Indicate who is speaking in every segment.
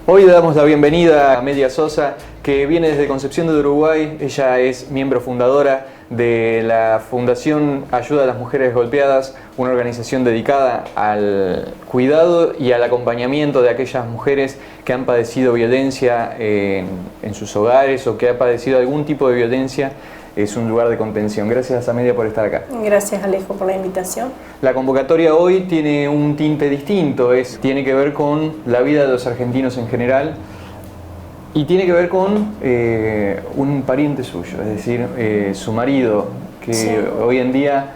Speaker 1: Hoy le damos la bienvenida a Amelia Sosa, que viene desde Concepción de Uruguay. Ella es miembro fundadora de la Fundación Ayuda a las Mujeres Golpeadas, una organización dedicada al cuidado y al acompañamiento de aquellas mujeres que han padecido violencia en sus hogares o que han padecido algún tipo de violencia. Es un lugar de contención. Gracias, Amelia, por estar acá.
Speaker 2: Gracias, Alejo, por la invitación.
Speaker 1: La convocatoria hoy tiene un tinte distinto, tiene que ver con la vida de los argentinos en general y tiene que ver con un pariente suyo, es decir, su marido, que sí, hoy en día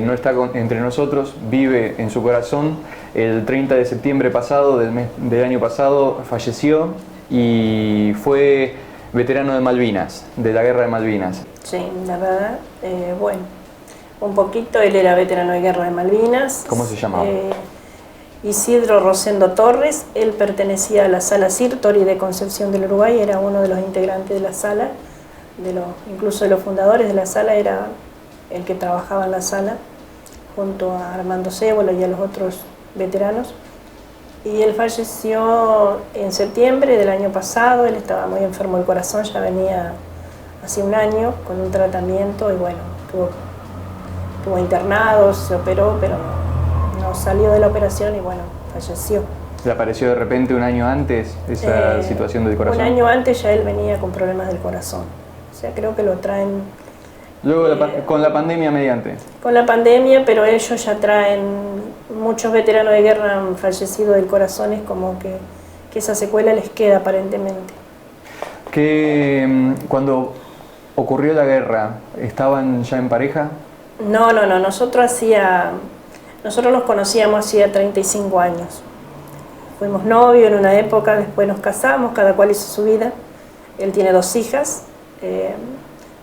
Speaker 1: no está entre nosotros, vive en su corazón. El 30 de septiembre pasado, del año pasado, falleció y fue veterano de Malvinas, de la Guerra de Malvinas.
Speaker 2: Sí, la verdad, bueno, un poquito, él era veterano de Guerra de Malvinas.
Speaker 1: ¿Cómo se llamaba?
Speaker 2: Isidro Rosendo Torres. Él pertenecía a la Sala Sirtori de Concepción del Uruguay, era uno de los integrantes de la sala, incluso de los fundadores de la sala, era el que trabajaba en la sala, junto a Armando Cébola y a los otros veteranos. Y él falleció en septiembre del año pasado. Él estaba muy enfermo del corazón, ya venía hace un año con un tratamiento y bueno, estuvo internado, se operó, pero no salió de la operación y bueno, falleció.
Speaker 1: ¿Le apareció de repente un año antes esa situación del corazón?
Speaker 2: Un año antes ya él venía con problemas del corazón. O sea, creo que lo traen...
Speaker 1: Luego con la pandemia mediante.
Speaker 2: Con la pandemia, pero ellos ya traen, muchos veteranos de guerra han fallecido del corazón, es como que esa secuela les queda aparentemente.
Speaker 1: Cuando ocurrió la guerra, ¿estaban ya en pareja?
Speaker 2: No, nosotros nos conocíamos hacía 35 años. Fuimos novios en una época, después nos casamos, cada cual hizo su vida. Él tiene 2 hijas,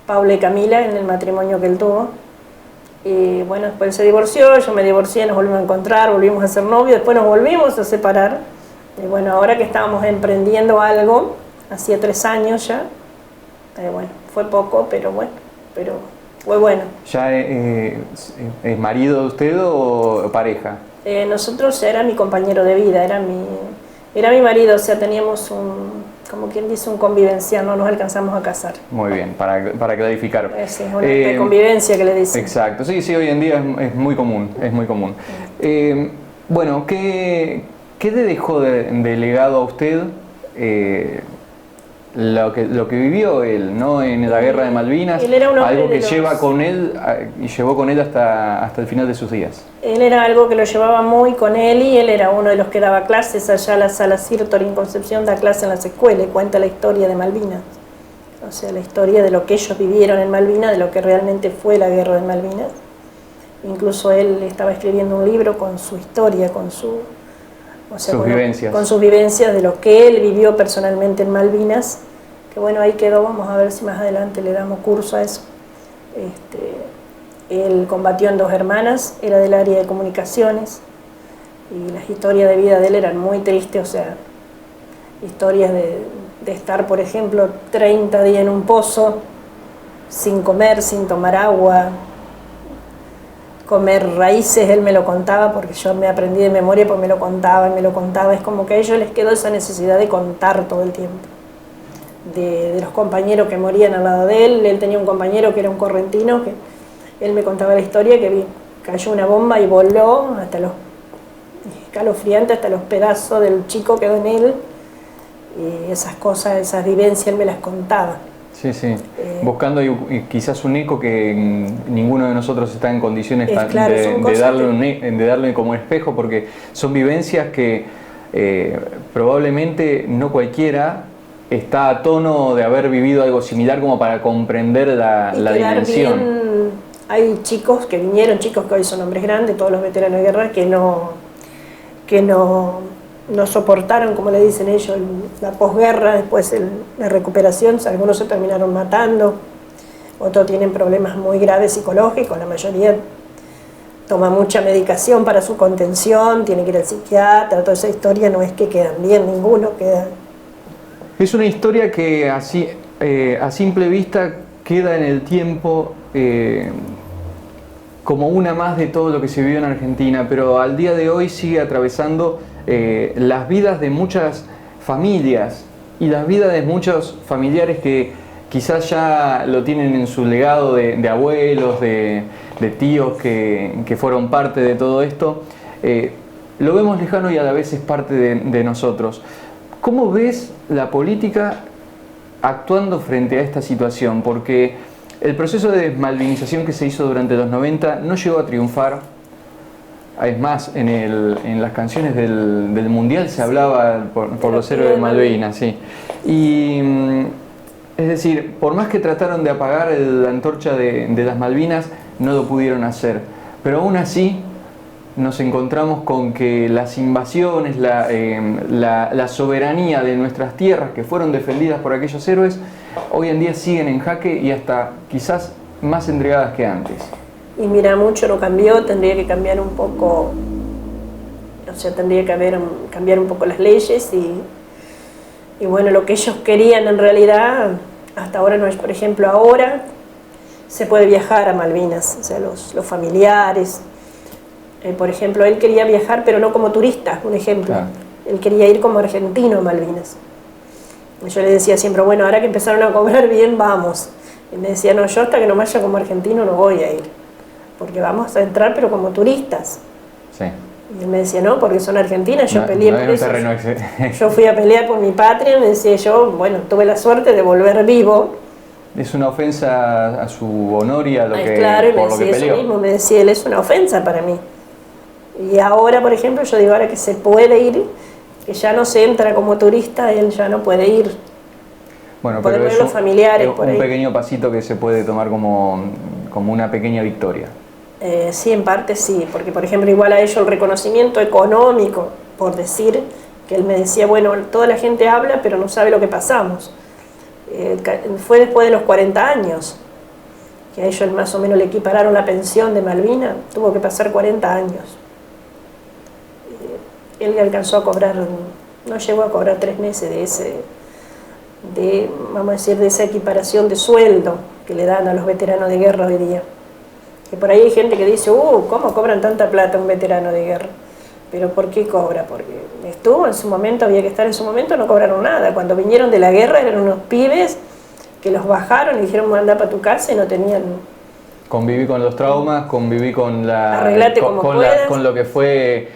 Speaker 2: Paula y Camila, en el matrimonio que él tuvo. Y bueno, después él se divorció, yo me divorcié, nos volvimos a encontrar, volvimos a ser novios, después nos volvimos a separar. Y bueno, ahora que estábamos emprendiendo algo, hacía 3 años ya, bueno, fue poco, pero bueno, fue bueno.
Speaker 1: ¿Ya es marido de usted o pareja?
Speaker 2: Nosotros era mi compañero de vida, era mi marido, o sea, teníamos como quien dice, un convivencia, no nos alcanzamos a casar.
Speaker 1: Muy bien, para clarificar.
Speaker 2: Sí, es una convivencia que le dicen.
Speaker 1: Exacto, sí, hoy en día es muy común, es muy común. Bueno, ¿qué le dejó de legado a usted lo que vivió él, ¿no? En la Guerra de Malvinas?
Speaker 2: Él era un hombre
Speaker 1: algo que lleva con él y llevó con él hasta el final de sus días.
Speaker 2: Él era algo que lo llevaba muy con él y él era uno de los que daba clases allá a la Sala Sirtori en Concepción, da clases en las escuelas y cuenta la historia de Malvinas. O sea, la historia de lo que ellos vivieron en Malvinas, de lo que realmente fue la Guerra de Malvinas. Incluso él estaba escribiendo un libro con su historia, con sus vivencias de lo que él vivió personalmente en Malvinas, que bueno, ahí quedó. Vamos a ver si más adelante le damos curso a eso. Él combatió en 2 hermanas, era del área de comunicaciones y las historias de vida de él eran muy tristes, o sea, historias de estar, por ejemplo, 30 días en un pozo, sin comer, sin tomar agua, comer raíces. Él me lo contaba porque yo me aprendí de memoria, porque me lo contaba, es como que a ellos les quedó esa necesidad de contar todo el tiempo. De los compañeros que morían al lado de él. Él tenía un compañero que era un correntino, que él me contaba la historia, que cayó una bomba y voló hasta los escalofriantes, hasta los pedazos del chico quedó en él, y esas cosas, esas vivencias él me las contaba.
Speaker 1: Sí, buscando quizás un eco que ninguno de nosotros está en condiciones de darle como espejo, porque son vivencias que probablemente no cualquiera está a tono de haber vivido algo similar como para comprender la dimensión.
Speaker 2: Hay chicos que vinieron, chicos que hoy son hombres grandes, todos los veteranos de guerra, que no soportaron, como le dicen ellos, la posguerra, después la recuperación. Algunos se terminaron matando, otros tienen problemas muy graves psicológicos, la mayoría toma mucha medicación para su contención, tiene que ir al psiquiatra. Toda esa historia no es que quedan bien, ninguno queda.
Speaker 1: Es una historia que a simple vista queda en el tiempo como una más de todo lo que se vivió en Argentina, pero al día de hoy sigue atravesando las vidas de muchas familias y las vidas de muchos familiares que quizás ya lo tienen en su legado de abuelos, de tíos que fueron parte de todo esto. Lo vemos lejano y a la vez es parte de nosotros. ¿Cómo ves la política actuando frente a esta situación? Porque el proceso de desmalvinización que se hizo durante los 90 no llegó a triunfar. Es más, en las canciones del Mundial se hablaba por los héroes de Malvinas, sí. Y es decir, por más que trataron de apagar la antorcha de las Malvinas, no lo pudieron hacer. Pero aún así nos encontramos con que las invasiones, la soberanía de nuestras tierras que fueron defendidas por aquellos héroes, hoy en día siguen en jaque y hasta quizás más entregadas que antes.
Speaker 2: Y mira, mucho no cambió, tendría que cambiar un poco, o sea, tendría que cambiar un poco las leyes y bueno, lo que ellos querían en realidad, hasta ahora no es, por ejemplo, ahora se puede viajar a Malvinas, o sea, los familiares. Por ejemplo, él quería viajar, pero no como turista, un ejemplo. Claro. Él quería ir como argentino a Malvinas. Yo le decía siempre, bueno, ahora que empezaron a cobrar bien, vamos. Y me decía, no, yo hasta que no vaya como argentino no voy a ir, porque vamos a entrar pero como turistas.
Speaker 1: Sí.
Speaker 2: Y él me decía, no, porque son argentinas, yo peleé por eso.
Speaker 1: Yo
Speaker 2: fui a pelear por mi patria, me decía yo, bueno, tuve la suerte de volver vivo.
Speaker 1: Es una ofensa a su honor y a lo que,
Speaker 2: claro, y
Speaker 1: por
Speaker 2: me
Speaker 1: lo que
Speaker 2: decía
Speaker 1: peleó.
Speaker 2: Eso mismo, me decía él, es una ofensa para mí. Y ahora, por ejemplo, yo digo, ahora que se puede ir, que ya no se entra como turista, él ya no puede ir.
Speaker 1: Bueno, pero es
Speaker 2: los familiares
Speaker 1: un pequeño pasito que se puede tomar como una pequeña victoria.
Speaker 2: Sí, en parte sí, porque por ejemplo igual a ellos el reconocimiento económico, por decir, que él me decía, bueno, toda la gente habla pero no sabe lo que pasamos. Fue después de los 40 años, que a ellos más o menos le equipararon la pensión de Malvinas, tuvo que pasar 40 años. Él alcanzó a cobrar, no llegó a cobrar 3 meses vamos a decir, de esa equiparación de sueldo que le dan a los veteranos de guerra hoy día. Que por ahí hay gente que dice, ¿cómo cobran tanta plata un veterano de guerra? ¿Pero por qué cobra? Porque estuvo en su momento, había que estar en su momento, no cobraron nada. Cuando vinieron de la guerra eran unos pibes que los bajaron y dijeron, anda para tu casa y no tenían...
Speaker 1: Conviví con los traumas, conviví con lo que fue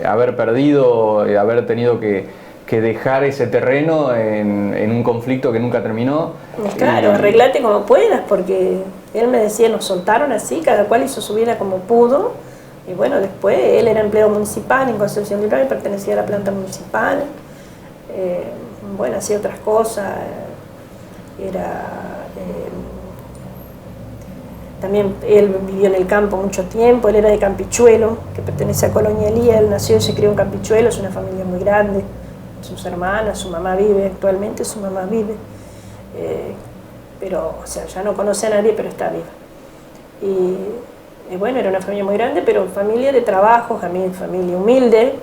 Speaker 1: haber perdido, haber tenido que dejar ese terreno en un conflicto que nunca terminó.
Speaker 2: Claro, arreglate como puedas, porque él me decía, nos soltaron así, cada cual hizo su vida como pudo, y bueno, después él era empleado municipal en Concepción del Uruguay, pertenecía a la planta municipal, bueno, hacía otras cosas, también él vivió en el campo mucho tiempo, él era de Campichuelo, que pertenece a Colonia Elía, él nació y se crió en Campichuelo, es una familia muy grande, sus hermanas, su mamá vive actualmente, su mamá vive, pero, o sea, ya no conoce a nadie, pero está viva. Y bueno, era una familia muy grande, pero familia de trabajo, familia humilde,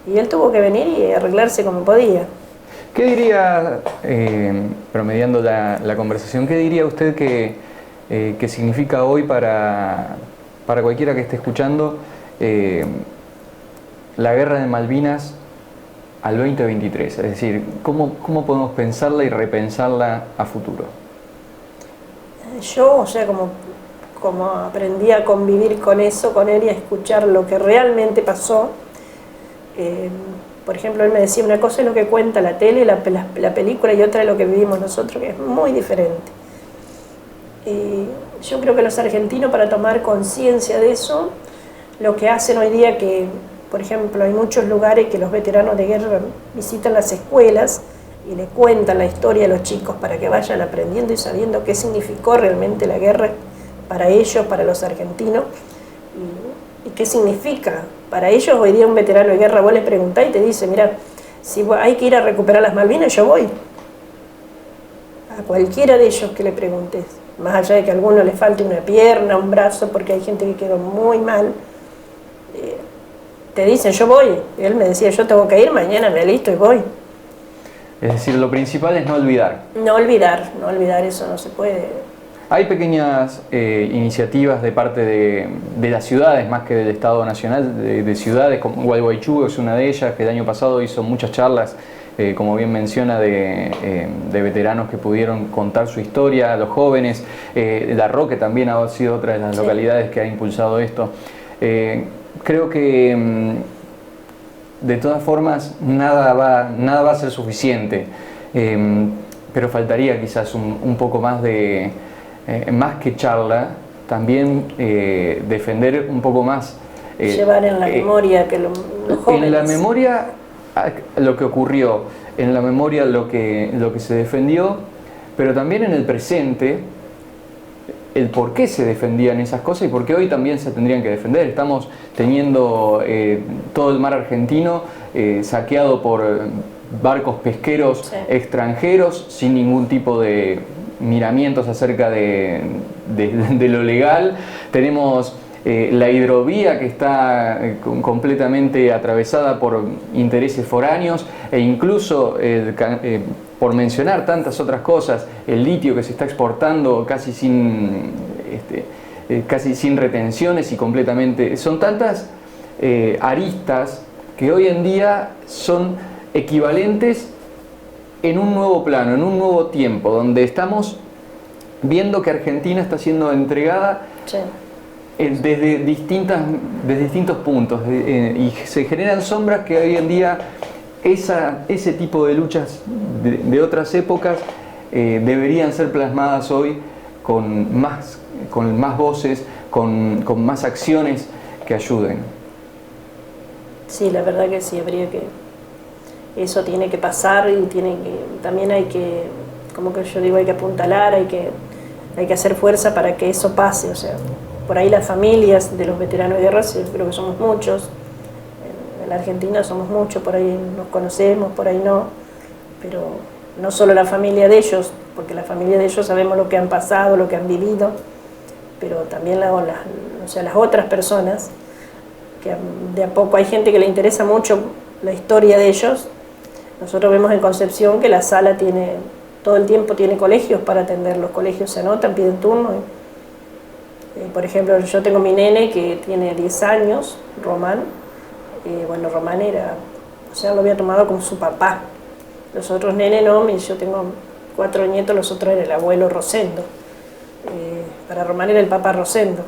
Speaker 2: y él tuvo que venir y arreglarse como podía.
Speaker 1: ¿Qué diría, promediando la conversación, qué diría usted que significa hoy para cualquiera que esté escuchando la guerra de Malvinas al 2023? Es decir, ¿cómo podemos pensarla y repensarla a futuro?
Speaker 2: Yo, o sea, como aprendí a convivir con eso, con él y a escuchar lo que realmente pasó, por ejemplo, él me decía, una cosa es lo que cuenta la tele, la película, y otra es lo que vivimos nosotros, que es muy diferente. Y yo creo que los argentinos, para tomar conciencia de eso, lo que hacen hoy día que, por ejemplo, hay muchos lugares que los veteranos de guerra visitan las escuelas y le cuentan la historia a los chicos para que vayan aprendiendo y sabiendo qué significó realmente la guerra para ellos, para los argentinos, y qué significa. Para ellos hoy día un veterano de guerra, vos le preguntás y te dice, mira, si hay que ir a recuperar las Malvinas, yo voy. A cualquiera de ellos que le preguntes, más allá de que a alguno le falte una pierna, un brazo, porque hay gente que quedó muy mal, te dicen, yo voy. Y él me decía, yo tengo que ir, mañana me alisto y voy.
Speaker 1: Es decir, lo principal es no olvidar.
Speaker 2: No olvidar, eso no se puede.
Speaker 1: Hay pequeñas iniciativas de parte de las ciudades, más que del Estado Nacional, de ciudades como Gualeguaychú es una de ellas, que el año pasado hizo muchas charlas como bien menciona, de veteranos que pudieron contar su historia, los jóvenes. Darroque también ha sido otra de las localidades que ha impulsado esto. Creo que de todas formas nada va a ser suficiente, pero faltaría quizás un poco más de, más que charla, también defender un poco más.
Speaker 2: Llevar en la memoria que los jóvenes.
Speaker 1: En la memoria lo que ocurrió, en la memoria lo que se defendió, pero también en el presente el por qué se defendían esas cosas y por qué hoy también se tendrían que defender. Estamos teniendo todo el mar argentino saqueado por barcos pesqueros extranjeros sin ningún tipo de miramientos acerca de lo legal. Tenemos la hidrovía que está completamente atravesada por intereses foráneos e incluso, por mencionar tantas otras cosas, el litio que se está exportando casi sin retenciones y completamente... Son tantas aristas que hoy en día son equivalentes en un nuevo plano, en un nuevo tiempo, donde estamos viendo que Argentina está siendo entregada desde distintos puntos y se generan sombras que hoy en día ese tipo de luchas de otras épocas deberían ser plasmadas hoy con más voces, con más acciones que ayuden. Sí, la verdad que sí, habría que... Eso tiene que pasar y también hay que, como que yo digo, hay que apuntalar, hay que hacer fuerza para que eso pase. O sea, por ahí las familias de los veteranos de guerra, creo que somos muchos, en la Argentina somos muchos, por ahí nos conocemos, por ahí no, pero no solo la familia de ellos, porque la familia de ellos sabemos lo que han pasado, lo que han vivido, pero también las otras personas, que de a poco hay gente que le interesa mucho la historia de ellos. Nosotros vemos en Concepción que la sala todo el tiempo tiene colegios para atender. Los colegios se anotan, piden turno. Por ejemplo, yo tengo mi nene que tiene 10 años, Román. Bueno, Román lo había tomado como su papá. Los otros nenes no, yo tengo 4 nietos, los otros era el abuelo Rosendo. Para Román era el papá Rosendo.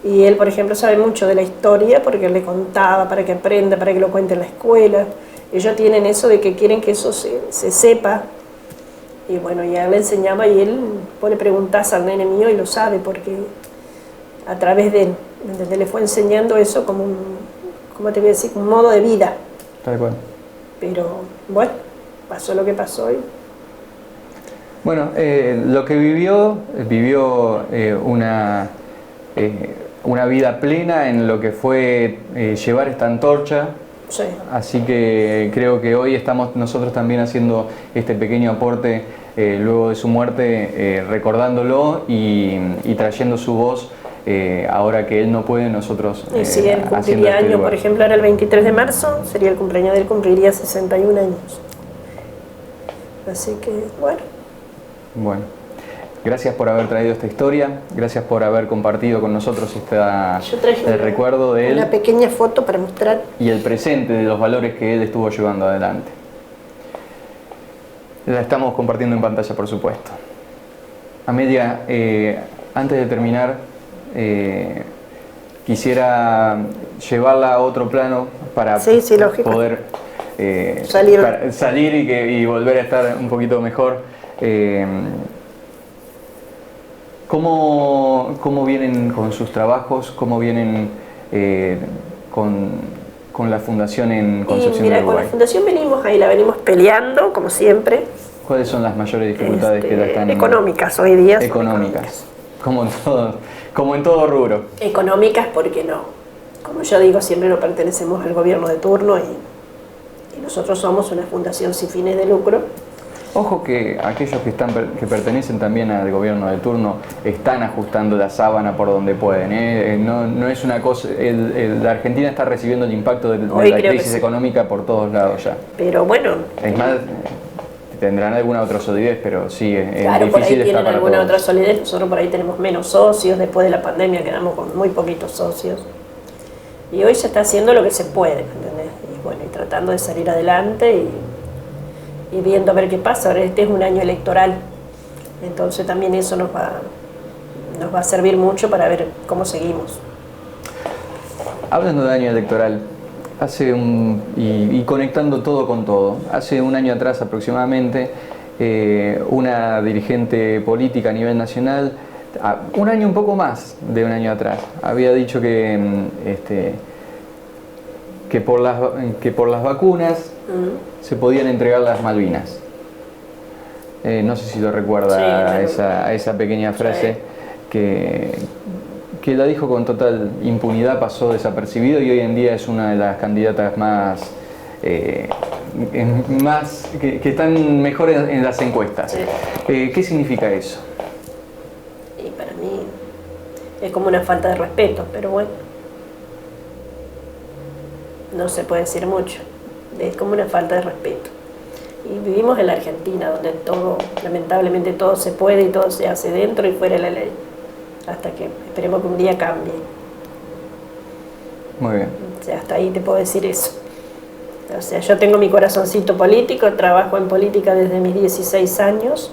Speaker 1: Y él, por ejemplo, sabe mucho de la historia porque él le contaba para que aprenda, para que lo cuente en la escuela. Ellos tienen eso de que quieren que eso se sepa. Y bueno, ya le enseñaba y él pone preguntas al nene mío y lo sabe porque a través de él, le fue enseñando eso como ¿cómo te voy a decir? Un modo de vida. Tal cual.
Speaker 2: Pero bueno, pasó lo que pasó.
Speaker 1: Bueno, lo que vivió una vida plena en lo que fue llevar esta antorcha. Sí. Así que creo que hoy estamos nosotros también haciendo este pequeño aporte luego de su muerte, recordándolo y trayendo su voz ahora que él no puede, nosotros
Speaker 2: y si él cumpliría años, por ejemplo, ahora el 23 de marzo sería el cumpleaños de él, cumpliría 61 años. Así que,
Speaker 1: Bueno. Gracias por haber traído esta historia, gracias por haber compartido con nosotros el recuerdo de él.
Speaker 2: Una pequeña foto para mostrar.
Speaker 1: Y el presente de los valores que él estuvo llevando adelante. La estamos compartiendo en pantalla, por supuesto. Amelia, antes de terminar, quisiera llevarla a otro plano para poder salir y volver a estar un poquito mejor. ¿Cómo vienen con sus trabajos? ¿Cómo vienen con la fundación en Concepción del Uruguay?
Speaker 2: Con la fundación la venimos peleando, como siempre.
Speaker 1: ¿Cuáles son las mayores dificultades que la están...?
Speaker 2: Económicas hoy día.
Speaker 1: Económicas. Como en todo rubro.
Speaker 2: Económicas porque no. Como yo digo, siempre no pertenecemos al gobierno de turno y nosotros somos una fundación sin fines de lucro.
Speaker 1: Ojo que aquellos que pertenecen también al gobierno de turno están ajustando la sábana por donde pueden. No es una cosa... la Argentina está recibiendo el impacto de la crisis económica por todos lados ya.
Speaker 2: Pero bueno...
Speaker 1: Es más, tendrán alguna otra solidez, pero sí,
Speaker 2: claro,
Speaker 1: es difícil.
Speaker 2: Por ahí tienen
Speaker 1: para
Speaker 2: alguna
Speaker 1: todos.
Speaker 2: otra solidez. Nosotros por ahí tenemos menos socios. Después de la pandemia quedamos con muy poquitos socios. Y hoy se está haciendo lo que se puede, ¿entendés? Y bueno, y tratando de salir adelante y viendo a ver qué pasa. Ahora este es un año electoral, entonces también eso nos va a servir mucho para ver cómo seguimos.
Speaker 1: Hablando de año electoral, y conectando todo con todo, hace un año atrás aproximadamente, una dirigente política a nivel nacional, un año, un poco más de un año atrás, había dicho que por las vacunas se podían entregar las Malvinas. No sé si lo recuerda, sí, esa pequeña frase, sí, que la dijo con total impunidad, pasó desapercibido y hoy en día es una de las candidatas que están mejor en las encuestas. Sí. ¿Qué significa eso?
Speaker 2: Y para mí es como una falta de respeto, pero bueno, no se puede decir mucho, es como una falta de respeto. Y vivimos en la Argentina, donde todo, lamentablemente todo se puede y todo se hace dentro y fuera de la ley, hasta que esperemos que un día cambie.
Speaker 1: Muy bien.
Speaker 2: O sea, hasta ahí te puedo decir eso. O sea, yo tengo mi corazoncito político, trabajo en política desde mis 16 años,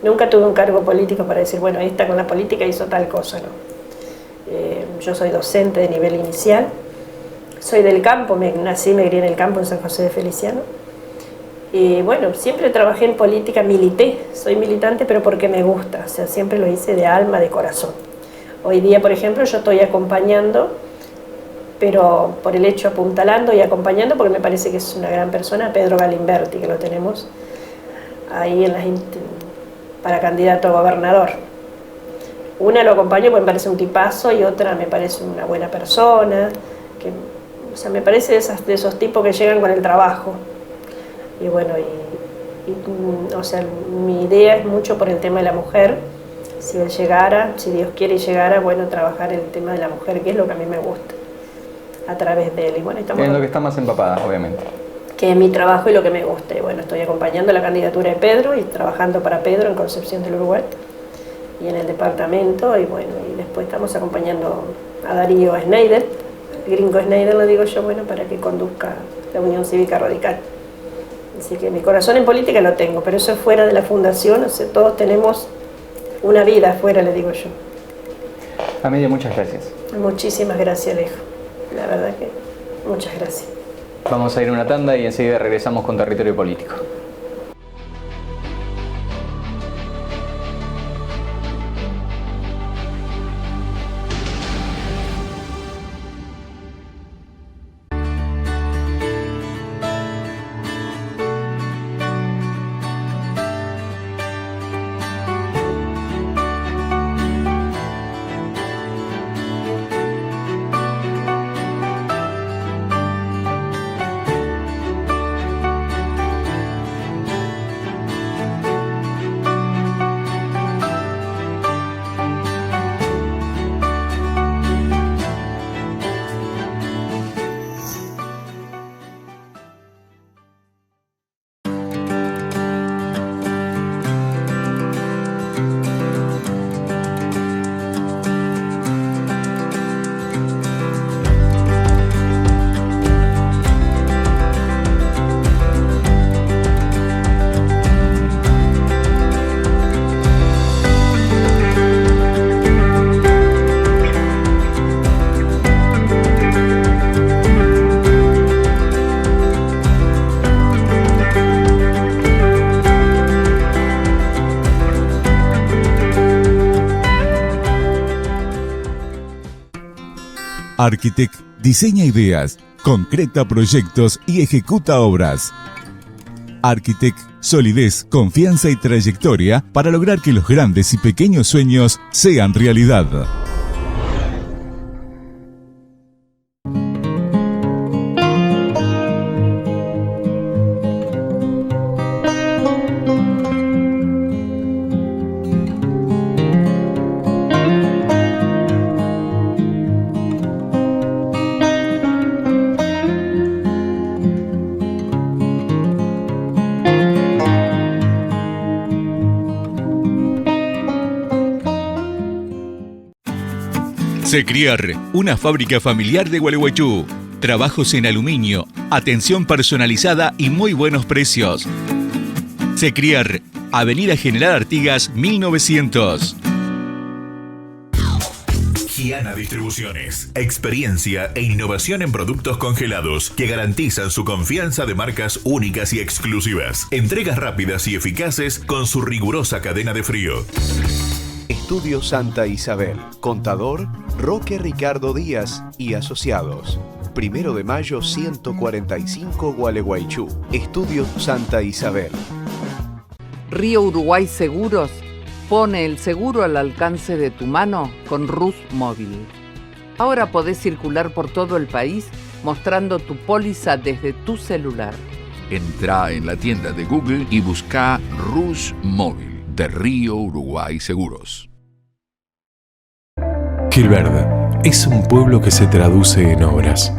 Speaker 2: nunca tuve un cargo político para decir, bueno, esta con la política hizo tal cosa, no. Yo soy docente de nivel inicial, soy del campo, nací, me crié en el campo en San José de Feliciano. Y bueno, siempre trabajé en política, milité, soy militante, pero porque me gusta, o sea, siempre lo hice de alma, de corazón. Hoy día, por ejemplo, yo estoy acompañando, pero por el hecho apuntalando y acompañando, porque me parece que es una gran persona, Pedro Galimberti, que lo tenemos ahí para candidato a gobernador. Una lo acompaño porque me parece un tipazo y otra me parece una buena persona, o sea, me parece de esos tipos que llegan con el trabajo. Y bueno, o sea, mi idea es mucho por el tema de la mujer. Si él llegara, si Dios quiere llegara, bueno, trabajar el tema de la mujer, que es lo que a mí me gusta, a través de él. Y bueno,
Speaker 1: es lo que está más empapada, obviamente.
Speaker 2: Que es mi trabajo y lo que me gusta. Y bueno, estoy acompañando la candidatura de Pedro y trabajando para Pedro en Concepción del Uruguay y en el departamento. Y bueno, y después estamos acompañando a Darío Schneider, el gringo Schneider, lo digo yo, bueno, para que conduzca la Unión Cívica Radical. Así que mi corazón en política lo tengo, pero eso es fuera de la fundación, o sea, todos tenemos una vida afuera, le digo yo.
Speaker 1: Amelia, muchas gracias.
Speaker 2: Muchísimas gracias, Alejo. La verdad que muchas gracias.
Speaker 1: Vamos a ir a una tanda y enseguida regresamos con Territorio Político.
Speaker 3: Architect diseña ideas, concreta proyectos y ejecuta obras. Architect, solidez, confianza y trayectoria para lograr que los grandes y pequeños sueños sean realidad. Secriar, una fábrica familiar de Gualeguaychú. Trabajos en aluminio, atención personalizada y muy buenos precios. Secriar, Avenida General Artigas 1900.
Speaker 4: Giana Distribuciones. Experiencia e innovación en productos congelados que garantizan su confianza de marcas únicas y exclusivas. Entregas rápidas y eficaces con su rigurosa cadena de frío.
Speaker 5: Estudio Santa Isabel. Contador Roque Ricardo Díaz y Asociados. 1 de mayo 145 Gualeguaychú. Estudio Santa Isabel.
Speaker 6: Río Uruguay Seguros pone el seguro al alcance de tu mano con Rus Móvil. Ahora podés circular por todo el país mostrando tu póliza desde tu celular.
Speaker 7: Entrá en la tienda de Google y busca Rus Móvil de Río Uruguay Seguros.
Speaker 8: Gilverde es un pueblo que se traduce en obras.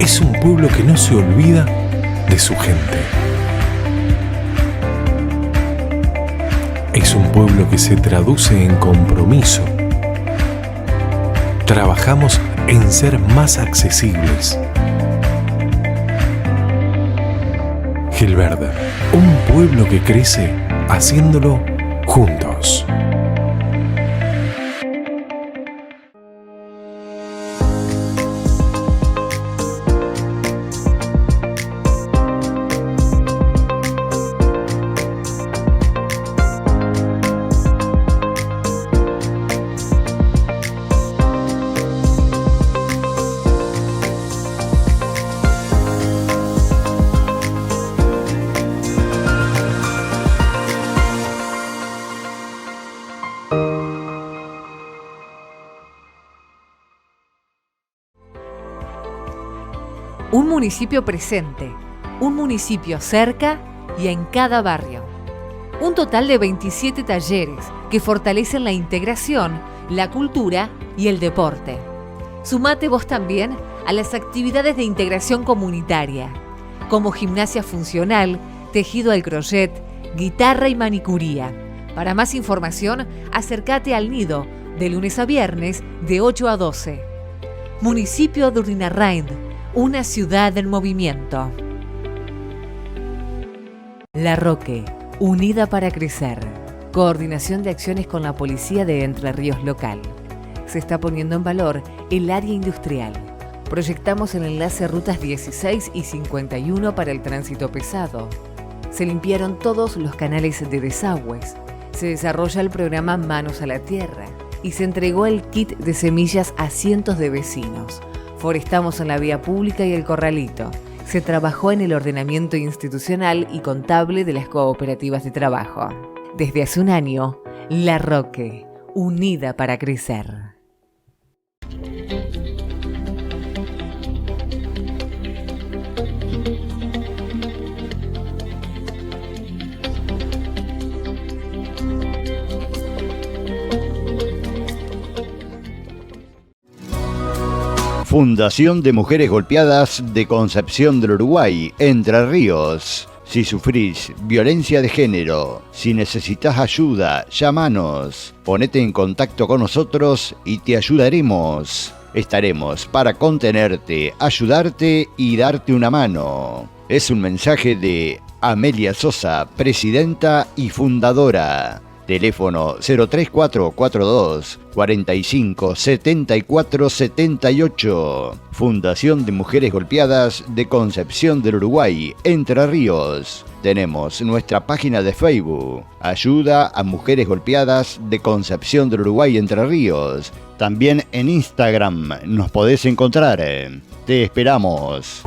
Speaker 8: Es un pueblo que no se olvida de su gente. Es un pueblo que se traduce en compromiso. Trabajamos en ser más accesibles. Gilverde, un pueblo que crece haciéndolo juntos.
Speaker 9: Un municipio presente, un municipio cerca y en cada barrio. Un total de 27 talleres que fortalecen la integración, la cultura y el deporte. Sumate vos también a las actividades de integración comunitaria, como gimnasia funcional, tejido al crochet, guitarra y manicuría. Para más información, acércate al Nido, de lunes a viernes, de 8 a 12. Municipio de Urdinarrain, una ciudad en movimiento. La Roque, unida para crecer. Coordinación de acciones con la Policía de Entre Ríos local. Se está poniendo en valor el área industrial. Proyectamos el enlace rutas 16 y 51 para el tránsito pesado. Se limpiaron todos los canales de desagües. Se desarrolla el programa Manos a la Tierra y se entregó el kit de semillas a cientos de vecinos. Forestamos en la vía pública y el corralito. Se trabajó en el ordenamiento institucional y contable de las cooperativas de trabajo. Desde hace un año, La Roque, unida para crecer.
Speaker 10: Fundación de Mujeres Golpeadas de Concepción del Uruguay, Entre Ríos. Si sufrís violencia de género, si necesitas ayuda, llámanos. Ponete en contacto con nosotros y te ayudaremos. Estaremos para contenerte, ayudarte y darte una mano. Es un mensaje de Amelia Sosa, presidenta y fundadora. Teléfono 03442 45 74 78. Fundación de Mujeres Golpeadas de Concepción del Uruguay, Entre Ríos. Tenemos nuestra página de Facebook, Ayuda a Mujeres Golpeadas de Concepción del Uruguay, Entre Ríos. También en Instagram nos podés encontrar. Te esperamos.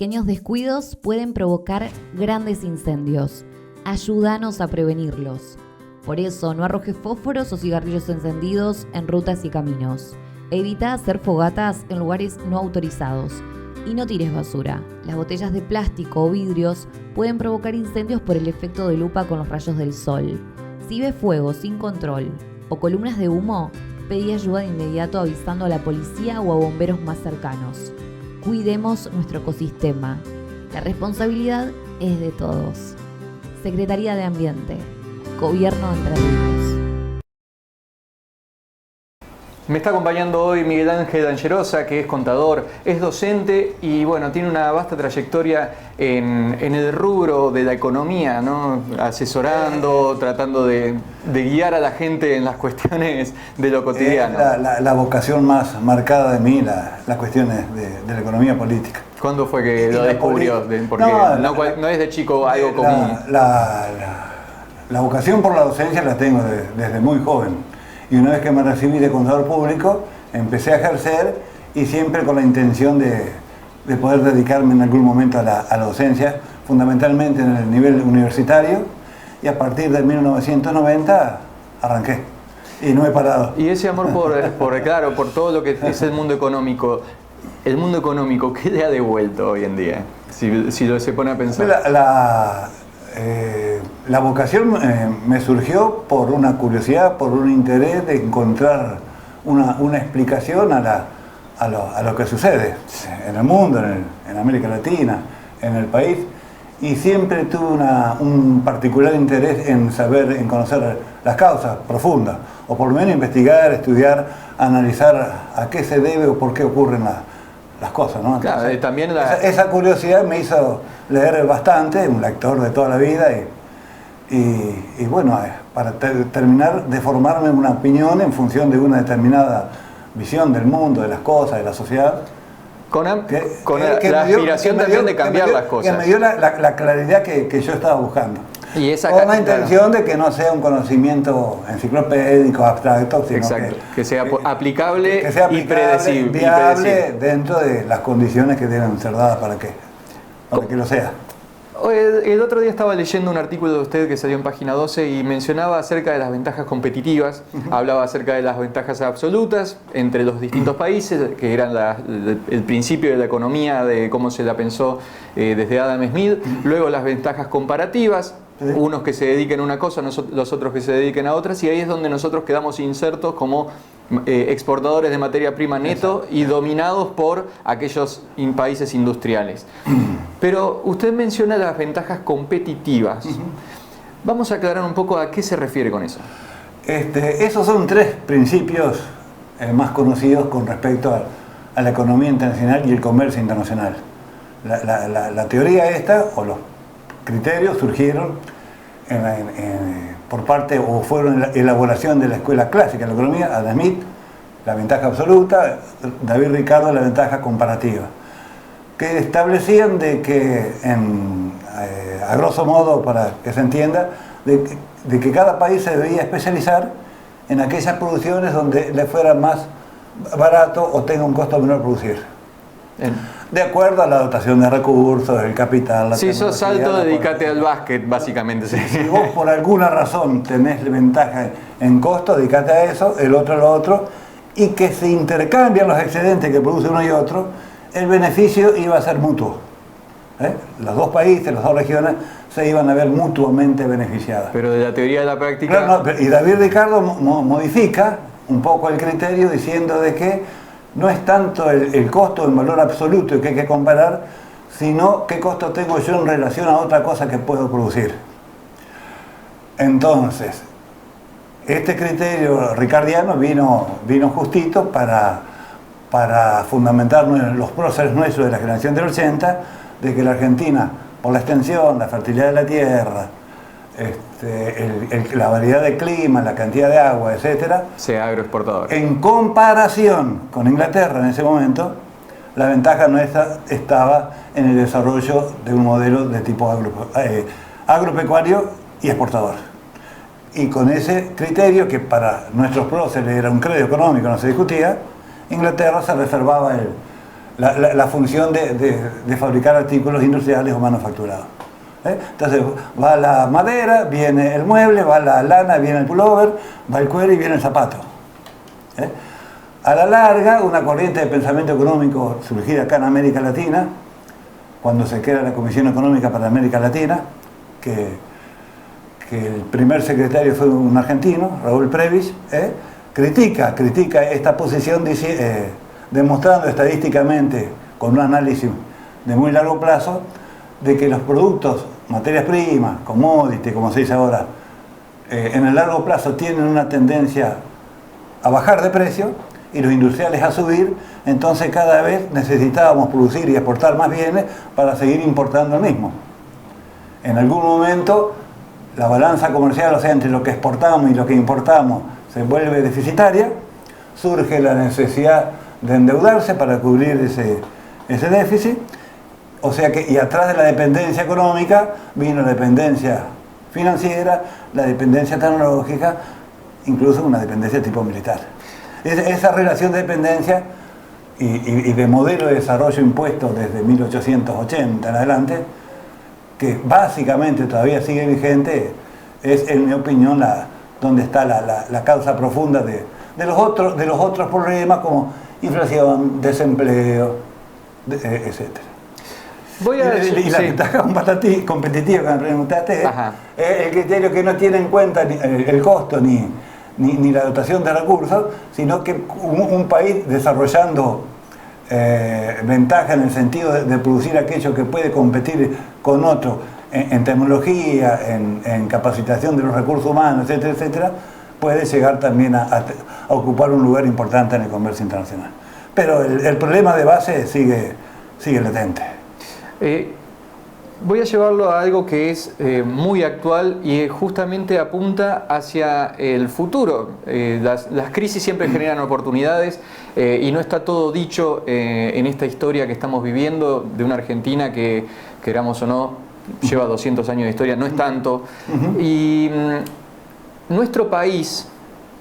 Speaker 11: pequeños descuidos pueden provocar grandes incendios. Ayúdanos a prevenirlos. Por eso, no arrojes fósforos o cigarrillos encendidos en rutas y caminos. Evita hacer fogatas en lugares no autorizados. Y no tires basura. Las botellas de plástico o vidrios pueden provocar incendios por el efecto de lupa con los rayos del sol. Si ves fuego sin control o columnas de humo, pedí ayuda de inmediato avisando a la policía o a bomberos más cercanos. Cuidemos nuestro ecosistema. La responsabilidad es de todos. Secretaría de Ambiente. Gobierno de Entre Ríos.
Speaker 1: Me está acompañando hoy Miguel Ángel Angerosa, que es contador, es docente y bueno, tiene una vasta trayectoria en el rubro de la economía, ¿no? Asesorando, tratando de guiar a la gente en las cuestiones de lo cotidiano.
Speaker 12: La vocación más marcada de mí, las cuestiones de la economía política.
Speaker 1: ¿Cuándo fue que lo descubrió? Porque no es de chico algo común.
Speaker 12: La vocación por la docencia la tengo desde muy joven. Y una vez que me recibí de contador público, empecé a ejercer y siempre con la intención de poder dedicarme en algún momento a la docencia, fundamentalmente en el nivel universitario, y a partir de 1990 arranqué y no he parado.
Speaker 1: Y ese amor por todo lo que es el mundo económico, ¿qué le ha devuelto hoy en día? Si lo se pone a pensar.
Speaker 12: La vocación me surgió por una curiosidad, por un interés de encontrar una explicación a lo que sucede en el mundo, en América Latina, en el país, y siempre tuve un particular interés en saber, en conocer las causas profundas, o por lo menos investigar, estudiar, analizar a qué se debe o por qué ocurren las cosas, ¿no? Entonces,
Speaker 1: claro, también
Speaker 12: esa curiosidad me hizo leer bastante, un lector de toda la vida, y bueno, para terminar de formarme una opinión en función de una determinada visión del mundo, de las cosas, de la sociedad.
Speaker 1: Con la aspiración también de cambiar las cosas.
Speaker 12: Que me dio la claridad que yo estaba buscando.
Speaker 1: Y
Speaker 12: con la intención de que no sea un conocimiento enciclopédico, abstracto, sino
Speaker 1: que sea aplicable y predecible.
Speaker 12: Viable dentro de las condiciones que deben ser dadas para que lo sea.
Speaker 1: El otro día estaba leyendo un artículo de usted que salió en página 12 y mencionaba acerca de las ventajas competitivas, hablaba acerca de las ventajas absolutas entre los distintos países, que eran el principio de la economía, de cómo se la pensó desde Adam Smith, luego las ventajas comparativas, unos que se dediquen a una cosa, los otros que se dediquen a otras, y ahí es donde nosotros quedamos insertos como exportadores de materia prima neto y dominados por aquellos países industriales. Pero usted menciona las ventajas competitivas. Vamos a aclarar un poco a qué se refiere con eso.
Speaker 12: Esos son tres principios más conocidos con respecto a la economía internacional y el comercio internacional. La teoría esta, o los criterios, surgieron por parte, o fueron la elaboración de la escuela clásica de la economía, Adam Smith, la ventaja absoluta, David Ricardo, la ventaja comparativa, que establecían de que, a grosso modo, para que se entienda, de que cada país se debía especializar en aquellas producciones donde le fuera más barato o tenga un costo menor producir. De acuerdo a la dotación de recursos, el capital,
Speaker 1: si sos salto, dedícate al básquet, básicamente.
Speaker 12: Si vos por alguna razón tenés ventaja en costo, dedícate a eso, el otro a lo otro, y que se intercambian los excedentes que produce uno y otro, el beneficio iba a ser mutuo. Los dos países, las dos regiones se iban a ver mutuamente beneficiadas.
Speaker 1: Pero de la teoría a la práctica...
Speaker 12: Claro, y David Ricardo modifica un poco el criterio diciendo de que no es tanto el costo en valor absoluto que hay que comparar, sino qué costo tengo yo en relación a otra cosa que puedo producir. Entonces, este criterio ricardiano vino justito para fundamentar los próceres nuestros de la generación del 80, de que la Argentina, por la extensión, la fertilidad de la tierra, la variedad de clima, la cantidad de agua, etcétera,
Speaker 1: sea agroexportador.
Speaker 12: En comparación con Inglaterra en ese momento, la ventaja nuestra estaba en el desarrollo de un modelo de tipo agropecuario y exportador. Y con ese criterio, que para nuestros próceres era un crédito económico, no se discutía, Inglaterra se reservaba la función de fabricar artículos industriales o manufacturados. Entonces va la madera, viene el mueble, va la lana, viene el pullover, va el cuero y viene el zapato. A la larga, una corriente de pensamiento económico surgida acá en América Latina, cuando se crea la Comisión Económica para América Latina, que el primer secretario fue un argentino, Raúl Prebisch, critica esta posición demostrando estadísticamente, con un análisis de muy largo plazo, de que los productos, materias primas, commodity, como se dice ahora, en el largo plazo tienen una tendencia a bajar de precio y los industriales a subir, entonces cada vez necesitábamos producir y exportar más bienes para seguir importando el mismo. En algún momento la balanza comercial, o sea, entre lo que exportamos y lo que importamos, se vuelve deficitaria, surge la necesidad de endeudarse para cubrir ese déficit, o sea que, y atrás de la dependencia económica vino la dependencia financiera, la dependencia tecnológica, incluso una dependencia de tipo militar. Esa relación de dependencia y de modelo de desarrollo impuesto desde 1880 en adelante, que básicamente todavía sigue vigente, es, en mi opinión, donde está la causa profunda de los otros problemas como inflación, desempleo, etc. Y la ventaja competitiva que me preguntaste es el criterio que no tiene en cuenta el costo ni la dotación de recursos, sino que un país desarrollando ventaja en el sentido de producir aquello que puede competir con otro en tecnología, en capacitación de los recursos humanos, etcétera, etcétera, puede llegar también a ocupar un lugar importante en el comercio internacional. Pero el problema de base sigue latente.
Speaker 1: Voy a llevarlo a algo que es muy actual y justamente apunta hacia el futuro. Las crisis siempre generan oportunidades y no está todo dicho en esta historia que estamos viviendo de una Argentina que, queramos o no, lleva 200 años de historia, no es tanto. Y nuestro país,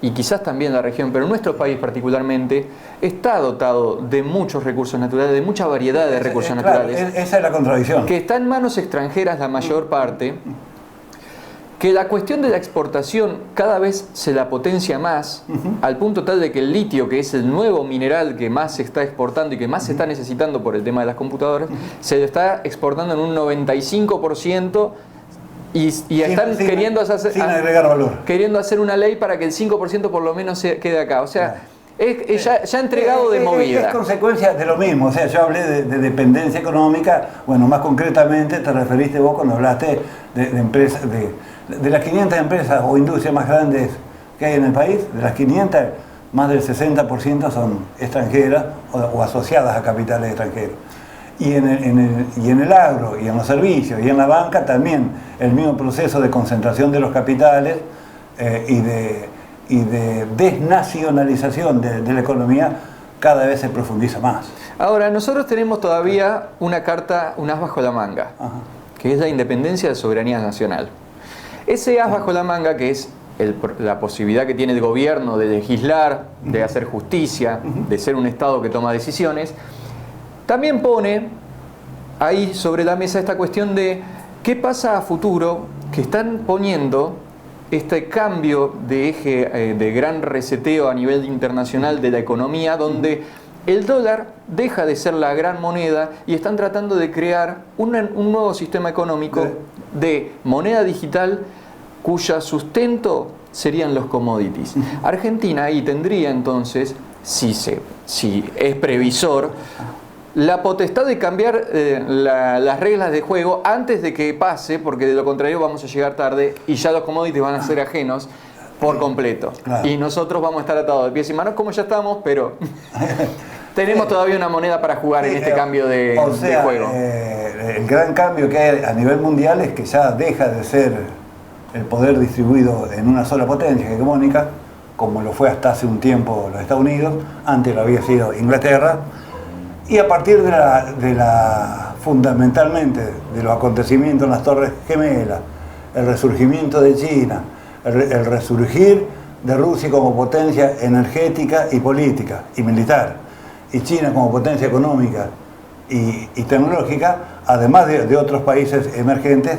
Speaker 1: y quizás también la región, pero nuestro país particularmente, está dotado de muchos recursos naturales, de mucha variedad de recursos naturales.
Speaker 12: Esa es la contradicción.
Speaker 1: Que está en manos extranjeras la mayor parte, que la cuestión de la exportación cada vez se la potencia más, al punto tal de que el litio, que es el nuevo mineral que más se está exportando y que más se está necesitando por el tema de las computadoras, se lo está exportando en un 95%. Y están queriendo hacer una ley para que el 5% por lo menos se quede acá. O sea, ya entregado de movida.
Speaker 12: Es consecuencia de lo mismo. O sea, yo hablé de dependencia económica. Bueno, más concretamente te referiste vos cuando hablaste de empresas, de las 500 empresas o industrias más grandes que hay en el país. De las 500, más del 60% son extranjeras o asociadas a capitales extranjeros. Y en el agro, y en los servicios, y en la banca también el mismo proceso de concentración de los capitales y de desnacionalización de la economía cada vez se profundiza más.
Speaker 1: Ahora, nosotros tenemos todavía una carta, un as bajo la manga, que es la independencia de soberanía nacional. Ese as bajo la manga, que es la posibilidad que tiene el gobierno de legislar, de hacer justicia, de ser un Estado que toma decisiones, también pone ahí sobre la mesa esta cuestión de qué pasa a futuro, que están poniendo este cambio de eje de gran reseteo a nivel internacional de la economía, donde el dólar deja de ser la gran moneda y están tratando de crear un nuevo sistema económico de moneda digital cuya sustento serían los commodities. Argentina ahí tendría entonces, si es previsor, la potestad de cambiar las reglas de juego antes de que pase, porque de lo contrario vamos a llegar tarde y ya los commodities van a ser ajenos por completo. Claro. Y nosotros vamos a estar atados de pies y manos como ya estamos, pero tenemos todavía una moneda para jugar en este cambio de juego.
Speaker 12: El gran cambio que hay a nivel mundial es que ya deja de ser el poder distribuido en una sola potencia hegemónica, como lo fue hasta hace un tiempo los Estados Unidos, antes lo había sido Inglaterra. Y a partir fundamentalmente de los acontecimientos en las Torres Gemelas, el resurgimiento de China, el resurgir de Rusia como potencia energética y política y militar, y China como potencia económica y tecnológica, además de otros países emergentes,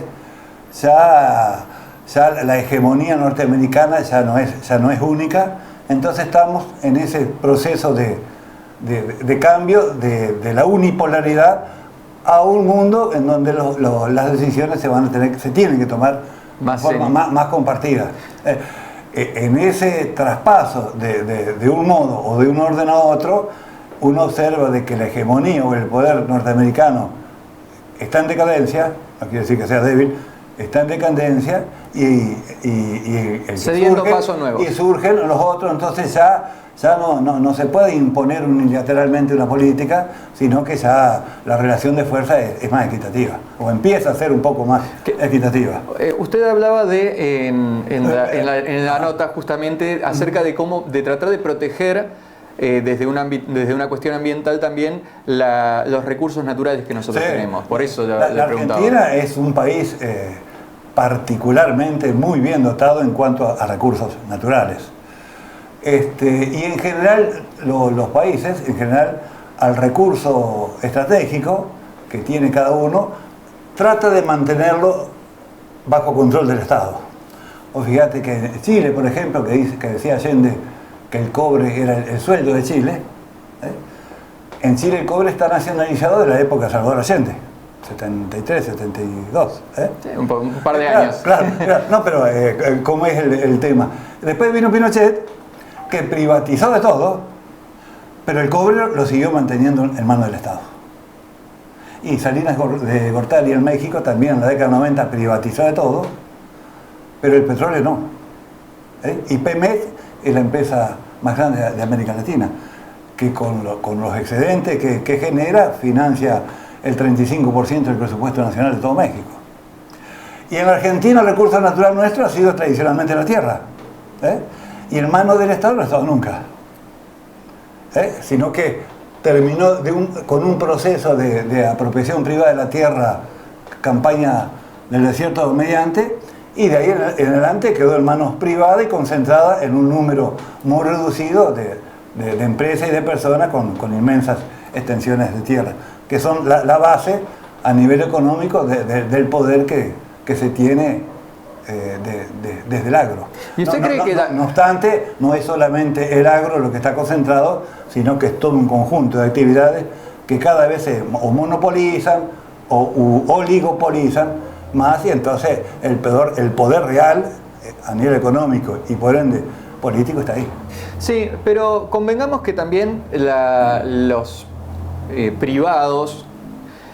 Speaker 12: ya la hegemonía norteamericana ya no es única. Entonces estamos en ese proceso de cambio de la unipolaridad a un mundo en donde las decisiones se tienen que tomar de forma más compartida. En ese traspaso de un modo o de un orden a otro, uno observa de que la hegemonía o el poder norteamericano está en decadencia, no quiere decir que sea débil, está en decadencia y
Speaker 1: cediendo pasos nuevos.
Speaker 12: Y surgen los otros, entonces ya no se puede imponer unilateralmente una política, sino que ya la relación de fuerza es más equitativa, o empieza a ser un poco más equitativa.
Speaker 1: Usted hablaba en la nota justamente acerca de tratar de proteger desde una cuestión ambiental también los recursos naturales que nosotros tenemos. Por eso le preguntaba.
Speaker 12: Argentina es un país particularmente muy bien dotado en cuanto a recursos naturales. Y en general, los países, en general, al recurso estratégico que tiene cada uno, trata de mantenerlo bajo control del Estado. O fíjate que en Chile, por ejemplo, que decía Allende que el cobre era el sueldo de Chile, en Chile el cobre está nacionalizado de la época de Salvador Allende, 73, 72.
Speaker 1: Sí, un par de años.
Speaker 12: Claro. No, pero ¿cómo es el tema? Después vino Pinochet, que privatizó de todo, pero el cobre lo siguió manteniendo en manos del Estado. Y Salinas de Gortari en México también en la década 90 privatizó de todo, pero el petróleo no. Y Pemex es la empresa más grande de América Latina, que con los excedentes que genera financia el 35% del presupuesto nacional de todo México. Y en Argentina el recurso natural nuestro ha sido tradicionalmente la tierra. Y en manos del Estado no ha estado nunca. Sino que terminó con un proceso de apropiación privada de la tierra, campaña del desierto mediante, y de ahí en adelante quedó en manos privadas y concentrada en un número muy reducido de empresas y de personas con inmensas extensiones de tierra, que son la base a nivel económico del poder que se tiene desde el agro.
Speaker 1: ¿Y usted cree que
Speaker 12: no obstante, no es solamente el agro lo que está concentrado, sino que es todo un conjunto de actividades que cada vez se o monopolizan o oligopolizan más, y entonces el poder real a nivel económico y por ende político está ahí.
Speaker 1: Sí, pero convengamos que también los privados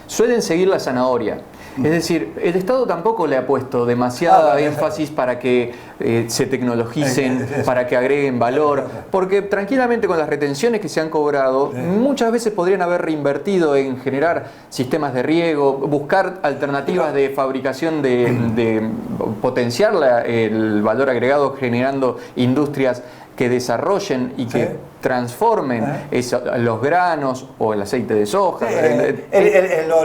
Speaker 1: suelen seguir la zanahoria. Es decir, el Estado tampoco le ha puesto demasiada énfasis para que se tecnologicen, para que agreguen valor, porque tranquilamente con las retenciones que se han cobrado, muchas veces podrían haber reinvertido en generar sistemas de riego, buscar alternativas de fabricación, de potenciar el valor agregado generando industrias que desarrollen y que transformen los granos o el aceite de soja.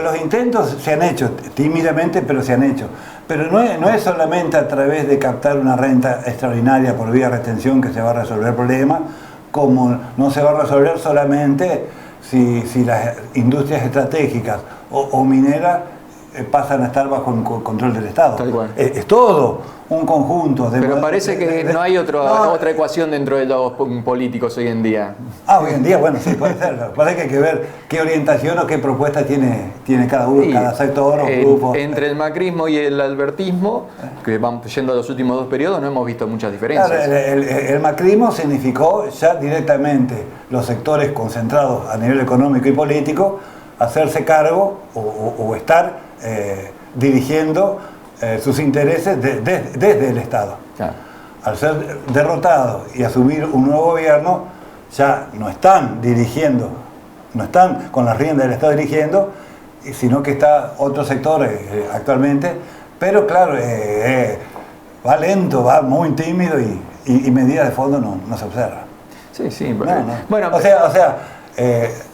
Speaker 12: Los intentos se han hecho, tímidamente, pero se han hecho. Pero no es solamente a través de captar una renta extraordinaria por vía retención que se va a resolver el problema, como no se va a resolver solamente si las industrias estratégicas o mineras pasan a estar bajo el control del Estado. Es todo un conjunto de...
Speaker 1: Pero parece que no hay otra ecuación dentro de los políticos hoy en día.
Speaker 12: Hoy en día, bueno, sí, puede ser. Parece que hay que ver qué orientación o qué propuesta tiene cada uno, cada sector o grupo.
Speaker 1: Entre el macrismo y el albertismo, que van yendo a los últimos dos periodos, no hemos visto muchas diferencias.
Speaker 12: Claro, el macrismo significó ya directamente los sectores concentrados a nivel económico y político hacerse cargo o estar dirigiendo sus intereses desde el Estado. Claro. Al ser derrotados y asumir un nuevo gobierno, ya no están dirigiendo, no están con las riendas del Estado dirigiendo, sino que está otro sector actualmente, pero claro, va lento, va muy tímido y medidas de fondo no se observa.
Speaker 1: Sí.
Speaker 12: Bueno, o sea,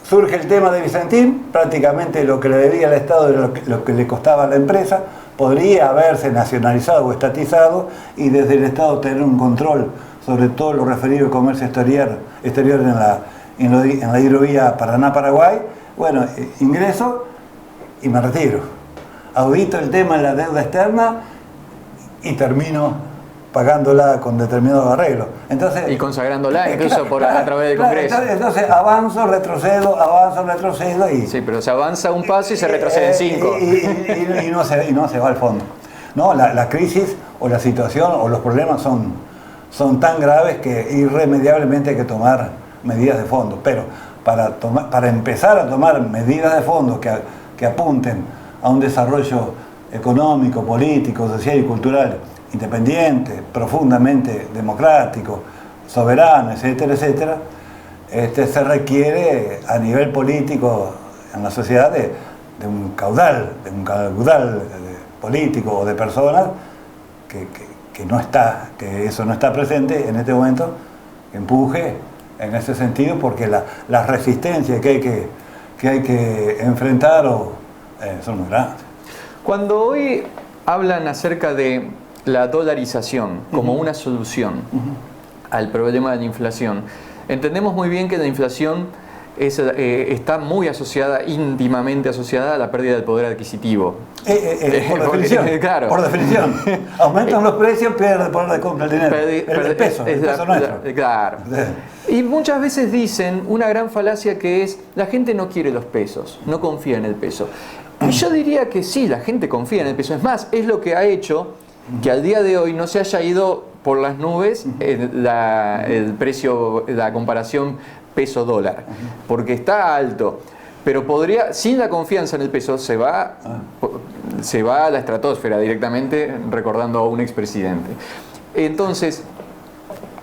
Speaker 12: surge el tema de Vicentín, prácticamente lo que le debía al Estado era lo que le costaba a la empresa, podría haberse nacionalizado o estatizado y desde el Estado tener un control sobre todo lo referido al comercio exterior en la hidrovía Paraná-Paraguay, bueno, ingreso y me retiro. Audito el tema de la deuda externa y termino pagándola con determinado arreglo. Entonces,
Speaker 1: y consagrándola incluso a través del Congreso.
Speaker 12: Entonces avanzo, retrocedo y...
Speaker 1: Sí, pero se avanza un paso y se retroceden 5.
Speaker 12: Y no se va al fondo. No, la crisis o la situación o los problemas son tan graves que irremediablemente hay que tomar medidas de fondo. Pero para empezar a tomar medidas de fondo que apunten a un desarrollo económico, político, social y cultural independiente, profundamente democrático, soberano, etcétera, etcétera, se requiere a nivel político en la sociedad de un caudal político o de personas que eso no está presente en este momento, que empuje en ese sentido, porque las resistencias que hay que enfrentar son muy grandes.
Speaker 1: Cuando hoy hablan acerca de la dolarización como una solución al problema de la inflación, entendemos muy bien que la inflación está muy asociada, íntimamente asociada a la pérdida del poder adquisitivo.
Speaker 12: Por definición.
Speaker 1: Claro.
Speaker 12: Por definición. Aumentan los precios, pierde el poder de compra el dinero. El peso nuestro.
Speaker 1: Claro. Y muchas veces dicen una gran falacia que es: la gente no quiere los pesos, no confía en el peso. Y yo diría que sí, la gente confía en el peso. Es más, es lo que ha hecho que al día de hoy no se haya ido por las nubes el precio, la comparación peso-dólar, porque está alto, pero sin la confianza en el peso se va a la estratosfera directamente, recordando a un expresidente. Entonces,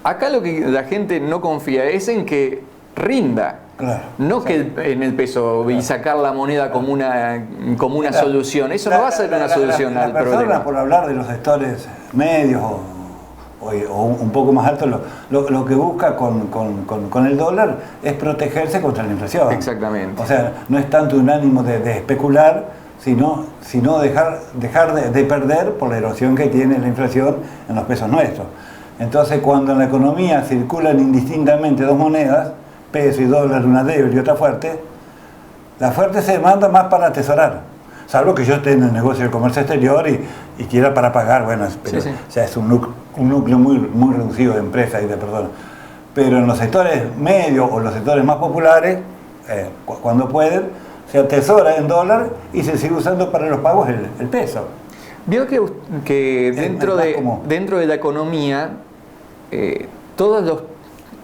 Speaker 1: acá lo que la gente no confía es en que rinda.
Speaker 12: Claro,
Speaker 1: no que en el peso y sacar la moneda como una solución. Eso no va a ser una solución al problema.
Speaker 12: Por hablar de los sectores medios o un poco más altos, lo que busca con el dólar es protegerse contra la inflación.
Speaker 1: Exactamente.
Speaker 12: O sea, no es tanto un ánimo de especular, sino dejar de perder por la erosión que tiene la inflación en los pesos nuestros. Entonces, cuando en la economía circulan indistintamente dos monedas, peso y dólar, una débil y otra fuerte, la fuerte se demanda más para atesorar, salvo que yo esté en el negocio del comercio exterior y quiera para pagar, bueno, pero, sí. O sea, es un núcleo muy reducido de empresas y de personas. Pero en los sectores medios o los sectores más populares, cuando pueden, se atesora en dólar y se sigue usando para los pagos el peso.
Speaker 1: Vio que dentro de la economía, todos los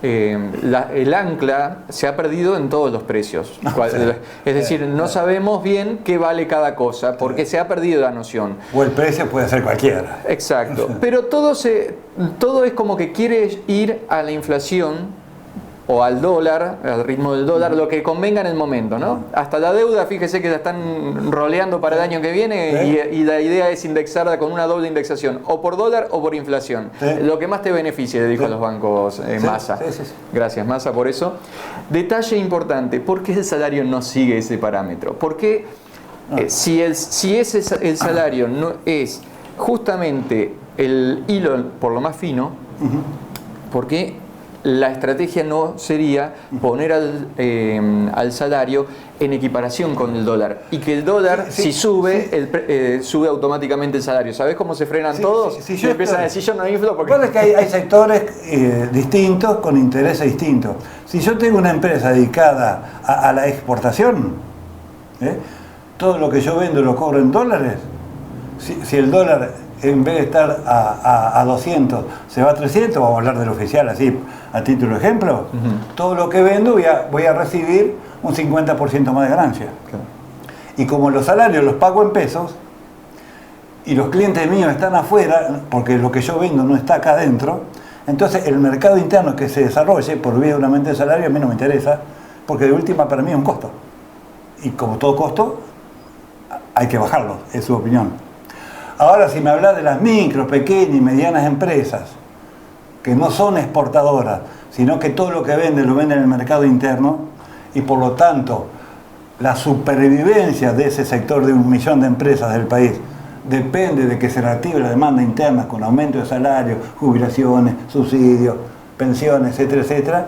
Speaker 1: el ancla se ha perdido en todos los precios. Es decir, no sabemos bien qué vale cada cosa porque se ha perdido la noción.
Speaker 12: O el precio puede ser cualquiera.
Speaker 1: Exacto. Pero todo es como que quiere ir a la inflación o al dólar, al ritmo del dólar, lo que convenga en el momento, ¿no? Hasta la deuda, fíjese que la están roleando para el año que viene y la idea es indexarla con una doble indexación, o por dólar o por inflación. Lo que más te beneficie, le dijo a los bancos Massa. Gracias, Massa, por eso. Detalle importante, ¿por qué el salario no sigue ese parámetro? Porque si el salario no es justamente el hilo por lo más fino, porque la estrategia no sería poner al salario en equiparación con el dólar y que el dólar si sube sube automáticamente el salario. ¿Sabés cómo se frenan todos?
Speaker 12: Si
Speaker 1: empiezan a decir yo no inflo porque...
Speaker 12: Recuerda que hay sectores distintos con intereses distintos. Si yo tengo una empresa dedicada a la exportación, todo lo que yo vendo lo cobro en dólares. Si el dólar en vez de estar a 200 se va a 300, vamos a hablar del oficial así a título de ejemplo, todo lo que vendo voy a recibir un 50% más de ganancia. Y como los salarios los pago en pesos y los clientes míos están afuera porque lo que yo vendo no está acá adentro, entonces el mercado interno que se desarrolle por vía de un aumento de salario a mí no me interesa, porque de última para mí es un costo. Y como todo costo hay que bajarlo, es su opinión. Ahora, si me hablas de las micro, pequeñas y medianas empresas que no son exportadoras, sino que todo lo que venden lo venden en el mercado interno y por lo tanto la supervivencia de ese sector de 1 millón de empresas del país depende de que se reactive la demanda interna con aumento de salario, jubilaciones, subsidios, pensiones, etcétera, etcétera,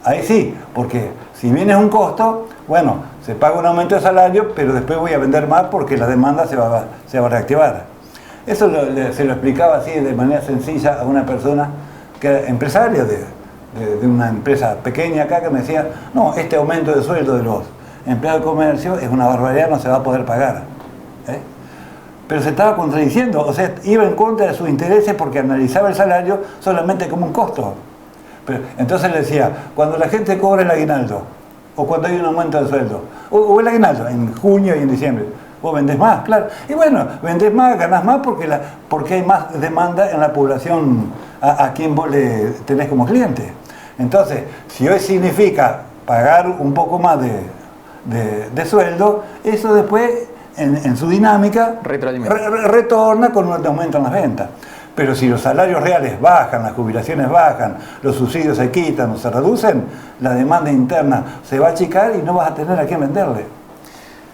Speaker 12: ahí sí, porque si bien es un costo, bueno, se paga un aumento de salario, pero después voy a vender más porque la demanda se va a reactivar. Eso se lo explicaba así de manera sencilla a una persona que era empresaria de una empresa pequeña acá, que me decía, no, este aumento de sueldo de los empleados de comercio es una barbaridad, no se va a poder pagar. Pero se estaba contradiciendo, o sea, iba en contra de sus intereses porque analizaba el salario solamente como un costo. Pero, entonces le decía, cuando la gente cobra el aguinaldo, o cuando hay un aumento de sueldo, o el aguinaldo, en junio y en diciembre, vos vendés más, claro. Y bueno, vendés más, ganás más porque hay más demanda en la población a quien vos le tenés como cliente. Entonces, si hoy significa pagar un poco más de sueldo, eso después, en su dinámica, retorna con un aumento en las ventas. Pero si los salarios reales bajan, las jubilaciones bajan, los subsidios se quitan o se reducen, la demanda interna se va a achicar y no vas a tener a quién venderle.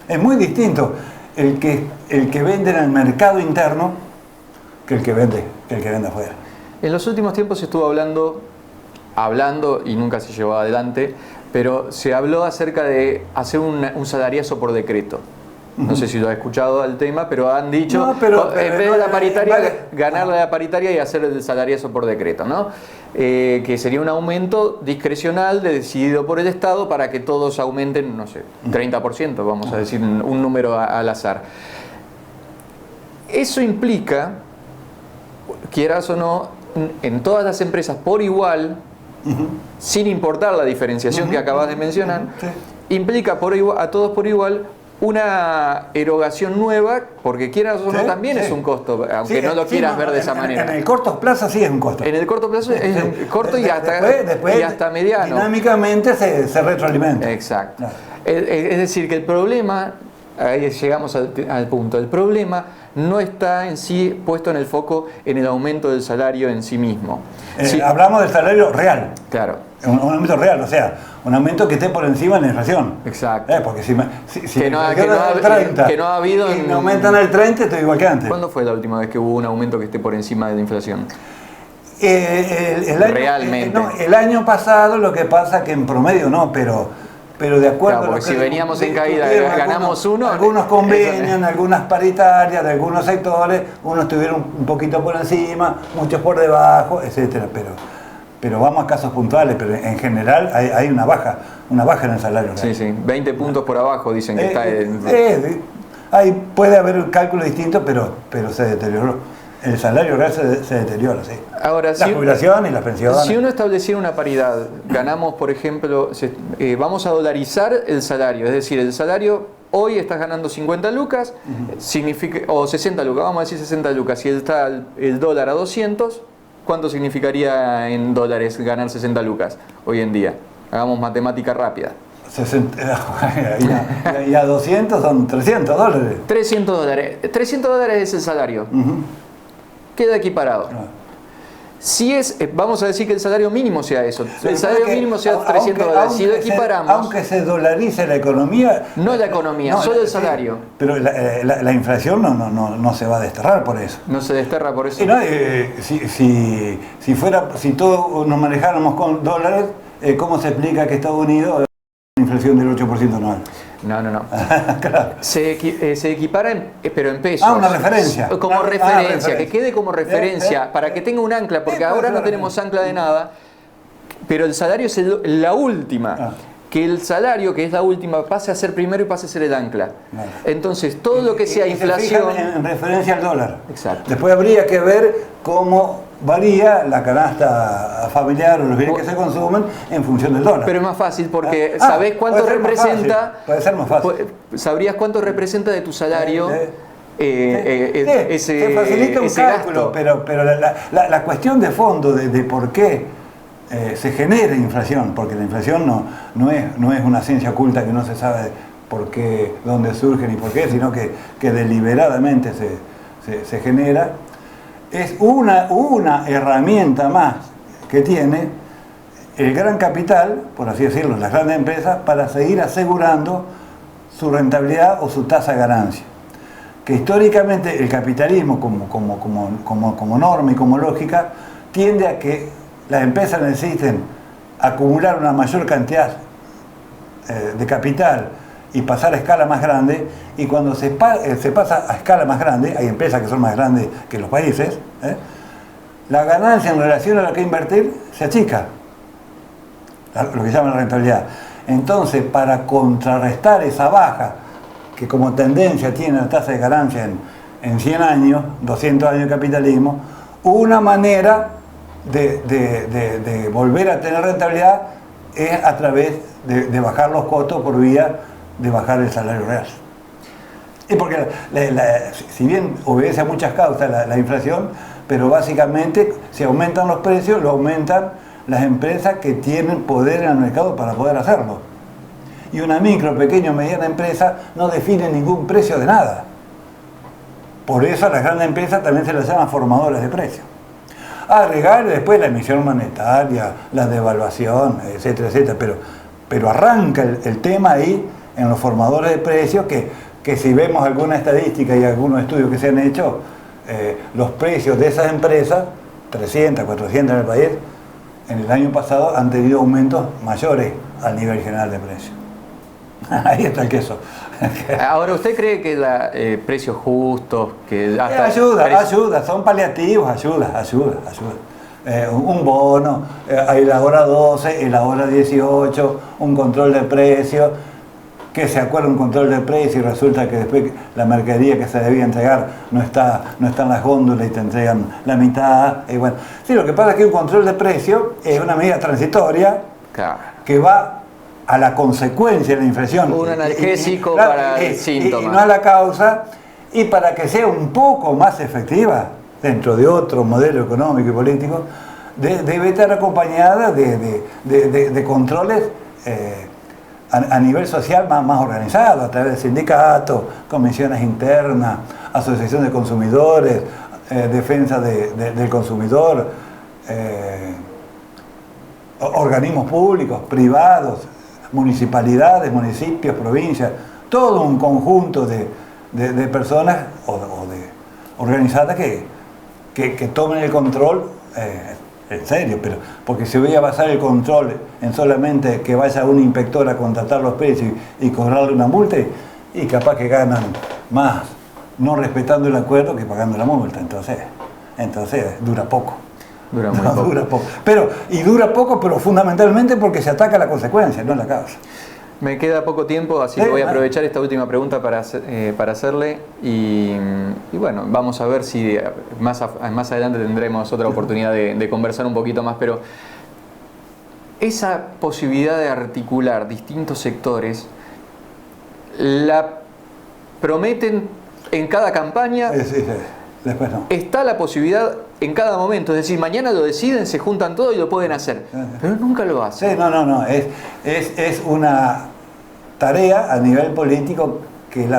Speaker 12: Es muy distinto el que vende en el mercado interno que el que vende afuera.
Speaker 1: En los últimos tiempos se estuvo hablando y nunca se llevó adelante, pero se habló acerca de hacer un salariazo por decreto. No sé si lo has escuchado el tema, pero han dicho, en vez de la paritaria, ganarle la paritaria y hacer el salariazo por decreto, ¿no? Que sería un aumento discrecional decidido por el Estado para que todos aumenten, no sé, 30%, vamos a decir un número al azar. Eso implica, quieras o no, en todas las empresas por igual, sin importar la diferenciación que acabas de mencionar, implica a todos por igual una erogación nueva, porque quieras o no también es un costo, aunque no lo quieras ver de esa manera.
Speaker 12: En el corto plazo sí es un costo.
Speaker 1: En el corto plazo es corto y hasta mediano.
Speaker 12: Dinámicamente se retroalimenta.
Speaker 1: Exacto. Claro. Es decir, que el problema, ahí llegamos al punto, el problema no está en sí puesto en el foco en el aumento del salario en sí mismo.
Speaker 12: Hablamos del salario real.
Speaker 1: Claro.
Speaker 12: Un aumento real, o sea, un aumento que esté por encima de la inflación.
Speaker 1: Exacto.
Speaker 12: Porque si
Speaker 1: que no ha habido.
Speaker 12: Y me aumentan el 30, estoy igual que antes.
Speaker 1: ¿Cuándo fue la última vez que hubo un aumento que esté por encima de la inflación?
Speaker 12: Realmente. El año pasado, lo que pasa que en promedio no, pero de acuerdo
Speaker 1: claro, porque si veníamos en caída, ganamos uno.
Speaker 12: Algunos convenios, algunas paritarias de algunos sectores, unos estuvieron un poquito por encima, muchos por debajo, etcétera. Pero vamos a casos puntuales, pero en general hay una baja en el salario.
Speaker 1: Sí, 20 puntos por abajo dicen que está
Speaker 12: ahí puede haber un cálculo distinto, pero se deterioró. El salario real se deteriora, sí.
Speaker 1: Ahora,
Speaker 12: la jubilación y las pensiones.
Speaker 1: Si uno estableciera una paridad, ganamos, por ejemplo, vamos a dolarizar el salario, es decir, el salario hoy estás ganando 50 lucas, o 60 lucas, vamos a decir 60 lucas, si está el dólar a 200, ¿cuánto significaría en dólares ganar 60 lucas hoy en día? Hagamos matemática rápida.
Speaker 12: 60, y a 200 son 300 dólares.
Speaker 1: 300 dólares. 300 dólares es el salario. Queda equiparado. Si vamos a decir que el salario mínimo sea eso, el salario mínimo sea 300 dólares, si lo equiparamos...
Speaker 12: Aunque se dolarice la economía...
Speaker 1: No la economía, solo el salario.
Speaker 12: Pero la inflación no se va a desterrar por eso.
Speaker 1: No se desterra por eso.
Speaker 12: Si todos nos manejáramos con dólares, ¿cómo se explica que Estados Unidos una inflación del 8% anual?
Speaker 1: No.
Speaker 12: Claro.
Speaker 1: Se equipara, pero en pesos.
Speaker 12: Una referencia.
Speaker 1: Como referencia, que quede como referencia, para que tenga un ancla, porque ahora no tenemos ancla de nada, pero el salario es la última. Que el salario, que es la última, pase a ser primero y pase a ser el ancla. Entonces, todo lo que sea inflación...
Speaker 12: Se fijan en referencia al dólar.
Speaker 1: Exacto.
Speaker 12: Después habría que ver cómo varía la canasta familiar o los bienes que se consumen en función del dólar.
Speaker 1: Pero es más fácil porque sabés cuánto representa...
Speaker 12: Puede ser más fácil.
Speaker 1: Sabrías cuánto representa de tu salario
Speaker 12: se facilita un cálculo,
Speaker 1: gasto.
Speaker 12: pero la cuestión de fondo de por qué se genera inflación, porque la inflación no es una ciencia oculta que no se sabe por qué, dónde surge ni por qué, sino que deliberadamente se genera. Es una herramienta más que tiene el gran capital, por así decirlo, las grandes empresas, para seguir asegurando su rentabilidad o su tasa de ganancia. Que históricamente el capitalismo como norma y como lógica tiende a que las empresas necesiten acumular una mayor cantidad de capital y pasar a escala más grande, y cuando se pasa a escala más grande, hay empresas que son más grandes que los países, la ganancia en relación a lo que invertir se achica, lo que llaman la rentabilidad. Entonces, para contrarrestar esa baja, que como tendencia tiene la tasa de ganancia en 100 años, 200 años de capitalismo, una manera de volver a tener rentabilidad es a través de bajar los costos por vía de bajar el salario real. Y porque si bien obedece a muchas causas la inflación, pero básicamente si aumentan los precios, lo aumentan las empresas que tienen poder en el mercado para poder hacerlo. Y una micro, pequeña o mediana empresa no define ningún precio de nada. Por eso a las grandes empresas también se las llama formadoras de precios. Agregar después la emisión monetaria, la devaluación, etcétera, etcétera. Pero arranca el tema ahí en los formadores de precios, que si vemos alguna estadística y algunos estudios que se han hecho, los precios de esas empresas, 300, 400 en el país, en el año pasado han tenido aumentos mayores al nivel general de precios. Ahí está el queso.
Speaker 1: Ahora, ¿usted cree que precios justos, que hasta
Speaker 12: ayuda, son paliativos, ayuda. Un bono, hay la hora 12 y la hora 18, un control de precios, que se acuerda un control de precios y resulta que después la mercadería que se debía entregar no está en las góndolas y te entregan la mitad. Y bueno, sí, lo que pasa es que un control de precios es una medida transitoria, claro, que va a la consecuencia de la inflación.
Speaker 1: Un analgésico para el síntoma.
Speaker 12: Y no a la causa, y para que sea un poco más efectiva dentro de otro modelo económico y político, debe estar acompañada de controles a nivel social más organizado, a través de sindicatos, comisiones internas, asociación de consumidores, defensa del consumidor, organismos públicos, privados, municipalidades, municipios, provincias, todo un conjunto de personas o de organizadas que tomen el control en serio, pero porque si voy a basar el control en solamente que vaya un inspector a contratar los precios y cobrarle una multa, y capaz que ganan más no respetando el acuerdo que pagando la multa, entonces dura poco.
Speaker 1: Dura muy poco.
Speaker 12: Dura poco. Dura poco, pero fundamentalmente porque se ataca la consecuencia, no la causa.
Speaker 1: Me queda poco tiempo, así que voy a aprovechar esta última pregunta para hacerle y bueno, vamos a ver si más adelante tendremos otra oportunidad de conversar un poquito más, pero esa posibilidad de articular distintos sectores, ¿la prometen en cada campaña?
Speaker 12: Sí. Después no.
Speaker 1: Está la posibilidad en cada momento, es decir, mañana lo deciden, se juntan todos y lo pueden hacer, pero nunca lo hacen.
Speaker 12: Sí, no, es una tarea a nivel político que es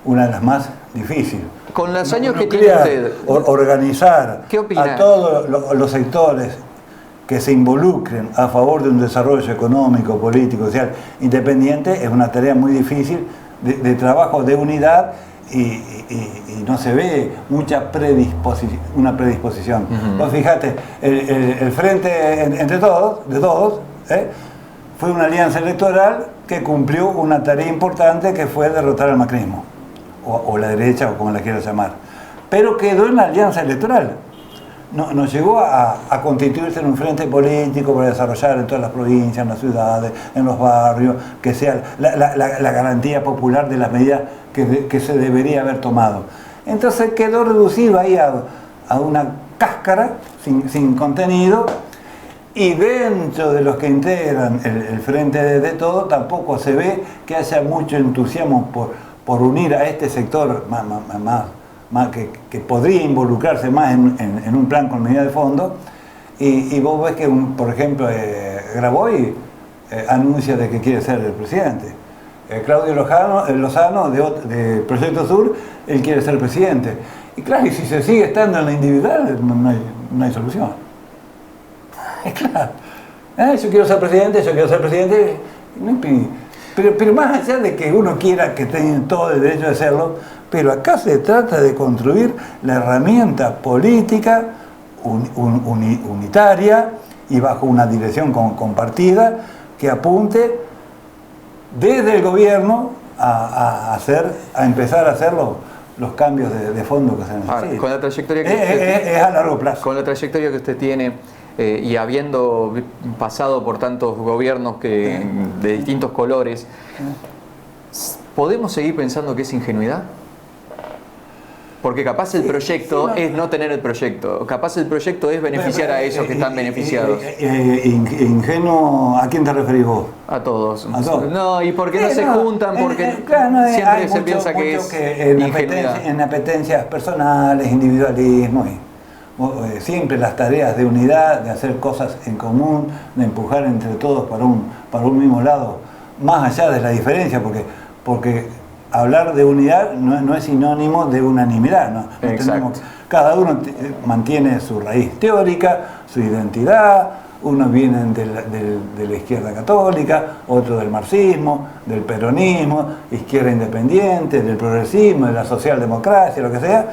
Speaker 12: una de las más difíciles.
Speaker 1: Con los años que tiene usted,
Speaker 12: organizar
Speaker 1: ¿qué opina?
Speaker 12: A todos los sectores que se involucren a favor de un desarrollo económico, político, social, independiente, es una tarea muy difícil de trabajo, de unidad, y no se ve mucha predisposición. Vos fíjate, el frente entre todos, de todos, fue una alianza electoral que cumplió una tarea importante, que fue derrotar al macrismo, o la derecha, o como la quieras llamar, pero quedó en la alianza electoral. No llegó a constituirse en un frente político para desarrollar en todas las provincias, en las ciudades, en los barrios, que sea la garantía popular de las medidas que se debería haber tomado. Entonces quedó reducido ahí a una cáscara sin contenido, y dentro de los que integran el frente de todo tampoco se ve que haya mucho entusiasmo por unir a este sector más que podría involucrarse más en un plan con medida de fondo, y vos ves que, por ejemplo, Graboy anuncia de que quiere ser el presidente. Claudio Lozano de Proyecto Sur, él quiere ser presidente. Y claro, y si se sigue estando en la individual, no hay solución. Es claro. Yo quiero ser presidente, pero más allá de que uno quiera que tengan todo el derecho de hacerlo, pero acá se trata de construir la herramienta política unitaria y bajo una dirección compartida que apunte desde el gobierno a empezar a hacer los cambios de fondo que se necesitan.
Speaker 1: Ahora, con la trayectoria
Speaker 12: es a largo plazo.
Speaker 1: Con la trayectoria que usted tiene y habiendo pasado por tantos gobiernos de distintos colores, ¿podemos seguir pensando que es ingenuidad? Porque capaz el proyecto es no tener el proyecto, capaz el proyecto es beneficiar a esos que están beneficiados.
Speaker 12: ¿Ingenuo a quién te referís vos?
Speaker 1: A todos.
Speaker 12: ¿A todos?
Speaker 1: No, y porque no se juntan, porque siempre se piensa que es ingenuidad.
Speaker 12: En apetencias personales, individualismo, siempre las tareas de unidad, de hacer cosas en común, de empujar entre todos para un mismo lado, más allá de la diferencia, porque hablar de unidad no es sinónimo de unanimidad, ¿no? Cada uno mantiene su raíz teórica, su identidad, unos vienen de la izquierda católica, otros del marxismo, del peronismo, izquierda independiente, del progresismo, de la socialdemocracia, lo que sea.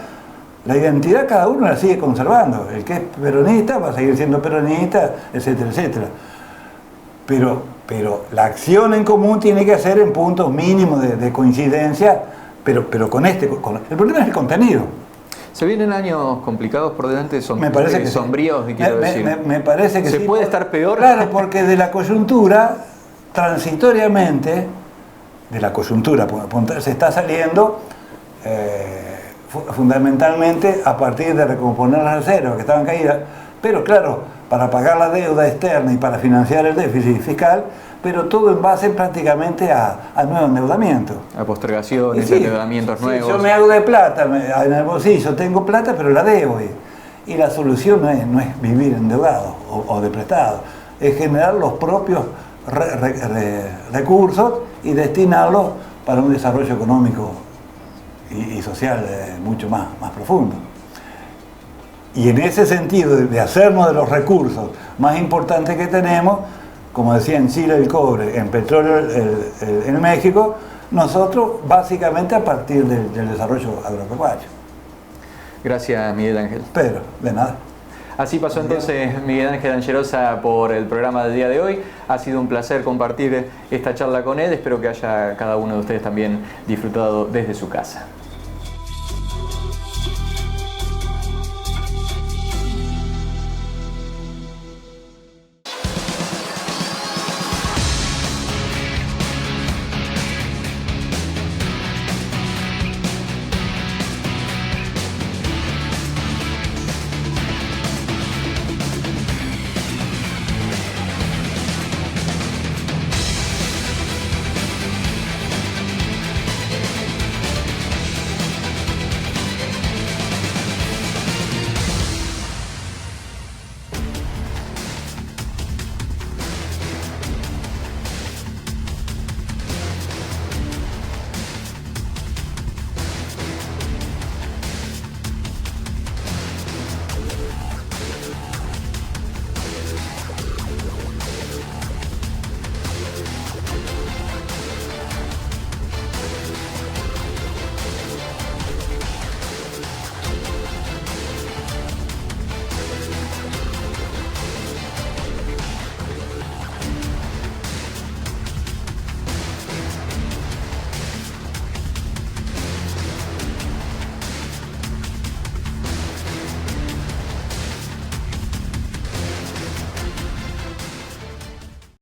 Speaker 12: La identidad cada uno la sigue conservando. El que es peronista va a seguir siendo peronista, etcétera, etcétera. Pero la acción en común tiene que ser en puntos mínimos de coincidencia, pero con el problema es el contenido.
Speaker 1: Se vienen años complicados por delante,
Speaker 12: me parece que
Speaker 1: sombríos, quiero decir.
Speaker 12: Me parece que
Speaker 1: ¿Se puede estar peor?
Speaker 12: Claro, porque de la coyuntura, transitoriamente, se está saliendo fundamentalmente a partir de recomponer las reservas que estaban caídas, pero claro, para pagar la deuda externa y para financiar el déficit fiscal, pero todo en base prácticamente a nuevo endeudamiento.
Speaker 1: A postergaciones, endeudamientos nuevos.
Speaker 12: Yo me hago de plata, en el bolsillo tengo plata, pero la debo. Y la solución no es vivir endeudado o de prestado, es generar los propios recursos y destinarlos para un desarrollo económico y social mucho más profundo. Y en ese sentido, de hacernos de los recursos más importantes que tenemos, como decía en Chile el cobre, en petróleo en México, nosotros básicamente a partir del desarrollo agropecuario.
Speaker 1: Gracias, Miguel Ángel.
Speaker 12: Pero, de nada.
Speaker 1: Así pasó entonces Miguel Ángel Angerosa por el programa del día de hoy. Ha sido un placer compartir esta charla con él. Espero que haya cada uno de ustedes también disfrutado desde su casa.